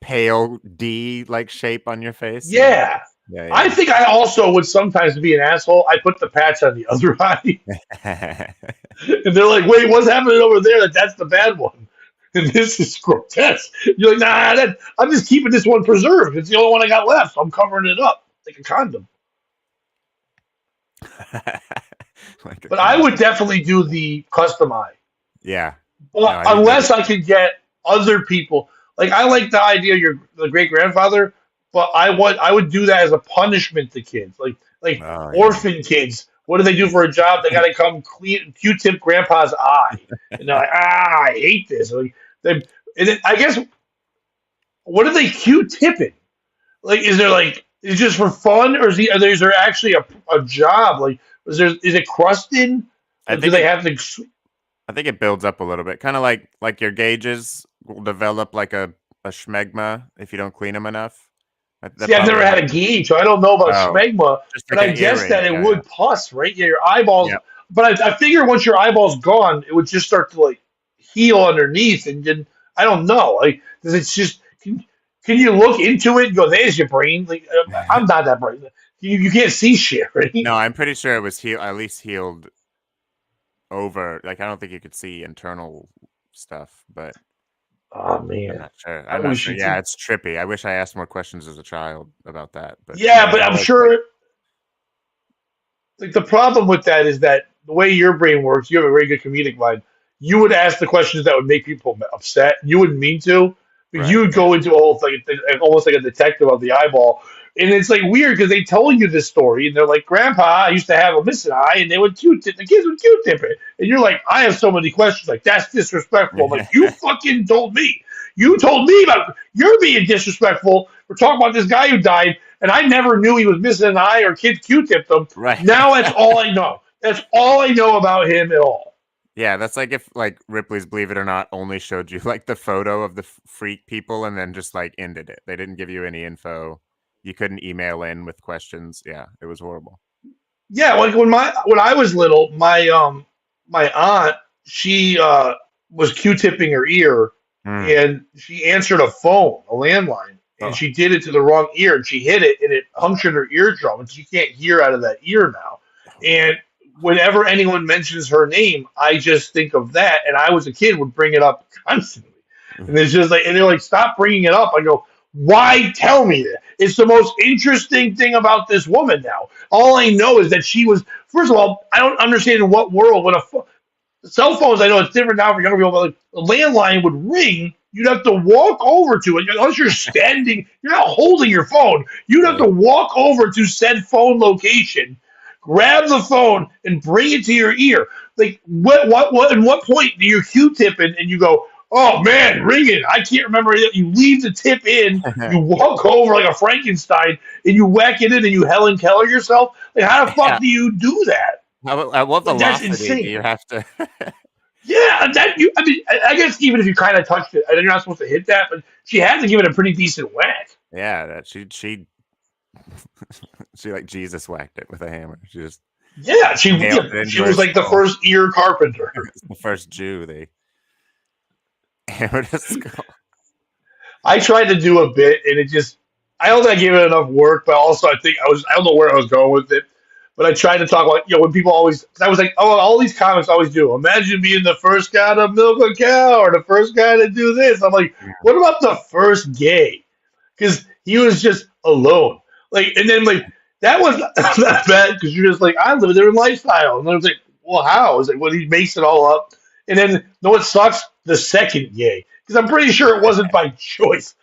pale D like shape on your face. Yeah. Yeah. I think I also would sometimes be an asshole. I put the patch on the other eye, and they're like, "Wait, what's happening over there? That's the bad one." And this is grotesque. You're like, nah, I'm just keeping this one preserved. It's the only one I got left. So I'm covering it up like a condom. But I would definitely do the custom eye. Yeah. Well, unless I could get other people. Like, I like the idea of the great grandfather, but I would do that as a punishment to kids, like orphan kids. What do they do for a job? They got to come clean Q-tip grandpa's eye, and they're like, I hate this. Like, and then, I guess, what are they Q-tipping? Like, is it just for fun, or is there actually a job? Like, is it crusted? Or do they have to? I think it builds up a little bit, kind of like your gauges will develop like a schmegma if you don't clean them enough. See, I've never had a gauge, so I don't know about smegma, but I guess that it would pus, right? Yeah, your eyeballs. Yep. But I figure once your eyeball's gone, it would just start to like heal underneath, and then I don't know, like, because it's just can you look into it and go, "There's your brain"? Like, I'm not that brain. You can't see shit, right? No, I'm pretty sure it was at least healed over. Like, I don't think you could see internal stuff, but. Oh man, I'm not sure. Yeah, it's trippy. I wish I asked more questions as a child about that. But but I'm sure. Like, the problem with that is that the way your brain works, you have a very good comedic mind. You would ask the questions that would make people upset. You wouldn't mean to, but you would go into a whole thing, almost like a detective of the eyeball. And it's like weird because they told you this story, and they're like, "Grandpa, I used to have a missing eye, and they would Q-tip. The kids would Q-tip it." And you're like, "I have so many questions. Like, that's disrespectful." I'm like, you fucking told me. You told me about you're being disrespectful. We're talking about this guy who died, and I never knew he was missing an eye or kids Q-tipped him. Right. Now that's all I know. That's all I know about him at all. Yeah, that's like if like Ripley's Believe It or Not only showed you like the photo of the freak people and then just like ended it. They didn't give you any info. You couldn't email in with questions. Yeah, it was horrible. Yeah, like when I was little, my aunt, she was Q-tipping her ear, Mm. and she answered a phone, a landline, and Oh. she did it to the wrong ear, and she hit it, and it punctured her eardrum, and she can't hear out of that ear now. And whenever anyone mentions her name, I just think of that, and I was a kid would bring it up constantly, and it's just like, and they're like, stop bringing it up. I go, why tell me that? It's the most interesting thing about this woman now. All I know is that she was. First of all, I don't understand in what world when cell phones. I know it's different now for younger people, but like a landline would ring. You'd have to walk over to it unless you're standing. You're not holding your phone. You'd have to walk over to said phone location, grab the phone, and bring it to your ear. Like what? At what point do you Q-tip and you go, oh man, ring it. I can't remember it. You leave the tip in, you walk over like a Frankenstein, and you whack it in, and you Helen Keller yourself. Like, how the fuck do you do that? At what Like, that's velocity do insane. you have to? Yeah, that you. I mean, I guess even if you kind of touched it, I know you're not supposed to hit that, but she had to give it a pretty decent whack. Yeah, that she she like Jesus whacked it with a hammer. She just She into was her like the skull. first ear carpenter. The first Jew they hammered his skull. I tried to do a bit, and it just. I don't think I gave it enough work, but also I think I don't know where I was going with it. But I tried to talk about, when people always, 'cause I was like, oh, all these comics always do. Imagine being the first guy to milk a cow or the first guy to do this. I'm like, what about the first gay? Because he was just alone. Like, and then like that was not bad because you're just like, I live their lifestyle. And I was like, well, how? It's like, well, he makes it all up. And then, know what sucks? The second gay. Because I'm pretty sure it wasn't by choice.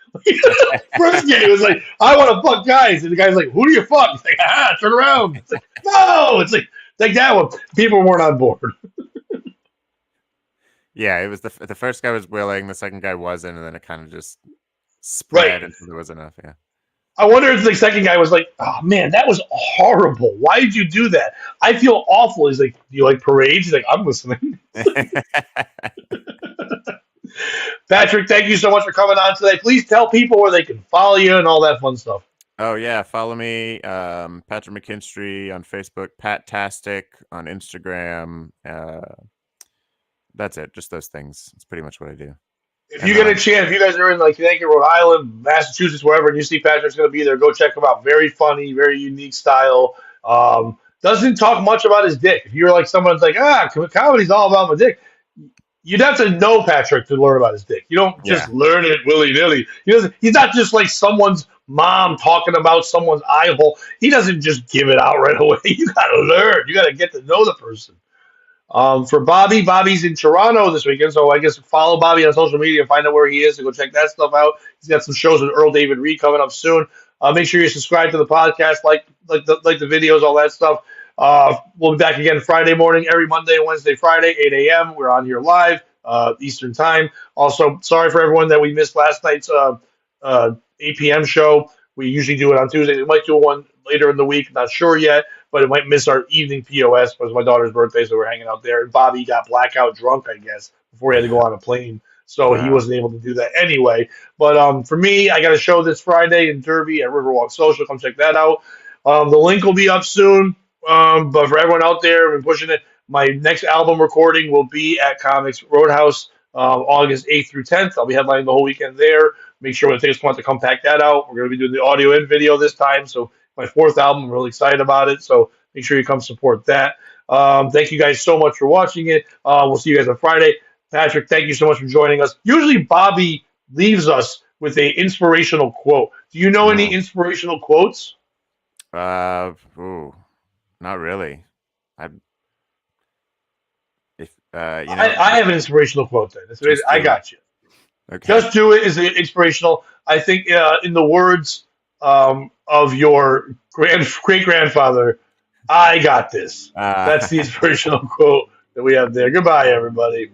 First gay was like, I want to fuck guys. And the guy's like, who do you fuck? He's like, turn around. It's like, no. It's like that one. People weren't on board. Yeah, it was the first guy was willing, the second guy wasn't, and then it kind of just spread until there was enough. Yeah. I wonder if the second guy was like, oh man, that was horrible. Why did you do that? I feel awful. He's like, do you like parades? He's like, I'm listening. Patrick, thank you so much for coming on today. Please tell people where they can follow you and all that fun stuff. Oh yeah, follow me, Patrick McKinstry on Facebook, Pattastic on Instagram. That's it, just those things. It's pretty much what I do. If you get a chance, if you guys are in like Connecticut, Rhode Island, Massachusetts, wherever, and you see Patrick's going to be there, go check him out. Very funny, very unique style. Doesn't talk much about his dick. If you're like someone's like, comedy's all about my dick, you'd have to know Patrick to learn about his dick. You don't just learn it willy-nilly. He's not just like someone's mom talking about someone's eye hole. He doesn't just give it out right away. You got to learn. You got to get to know the person. For Bobby's in Toronto this weekend, so I guess follow Bobby on social media and find out where he is and go check that stuff out. He's got some shows with Earl David Reed coming up soon. Make sure you subscribe to the podcast, like the videos, all that stuff. We'll be back again Friday morning, every Monday, Wednesday, Friday, 8 a.m. We're on here live, Eastern time. Also, sorry for everyone that we missed last night's 8 p.m. show. We usually do it on Tuesday. We might do one later in the week. Not sure yet, but it might miss our evening POS. It was my daughter's birthday, so we're hanging out there. And Bobby got blackout drunk, I guess, before he had to go on a plane. So he wasn't able to do that anyway. But for me, I got a show this Friday in Derby at Riverwalk Social. Come check that out. The link will be up soon. But for everyone out there, we're pushing it. My next album recording will be at Comics Roadhouse August 8th through 10th. I'll be headlining the whole weekend there. Make sure when the tickets come out to come pack that out. We're going to be doing the audio and video this time. So my fourth album, I'm really excited about it. So make sure you come support that. Thank you guys so much for watching it. We'll see you guys on Friday. Patrick, thank you so much for joining us. Usually Bobby leaves us with an inspirational quote. Do you know any inspirational quotes? Not really. I have an inspirational quote then. I got you. Okay. Just do it is inspirational. I think in the words of your great-grandfather, I got this. That's the inspirational quote that we have there. Goodbye, everybody.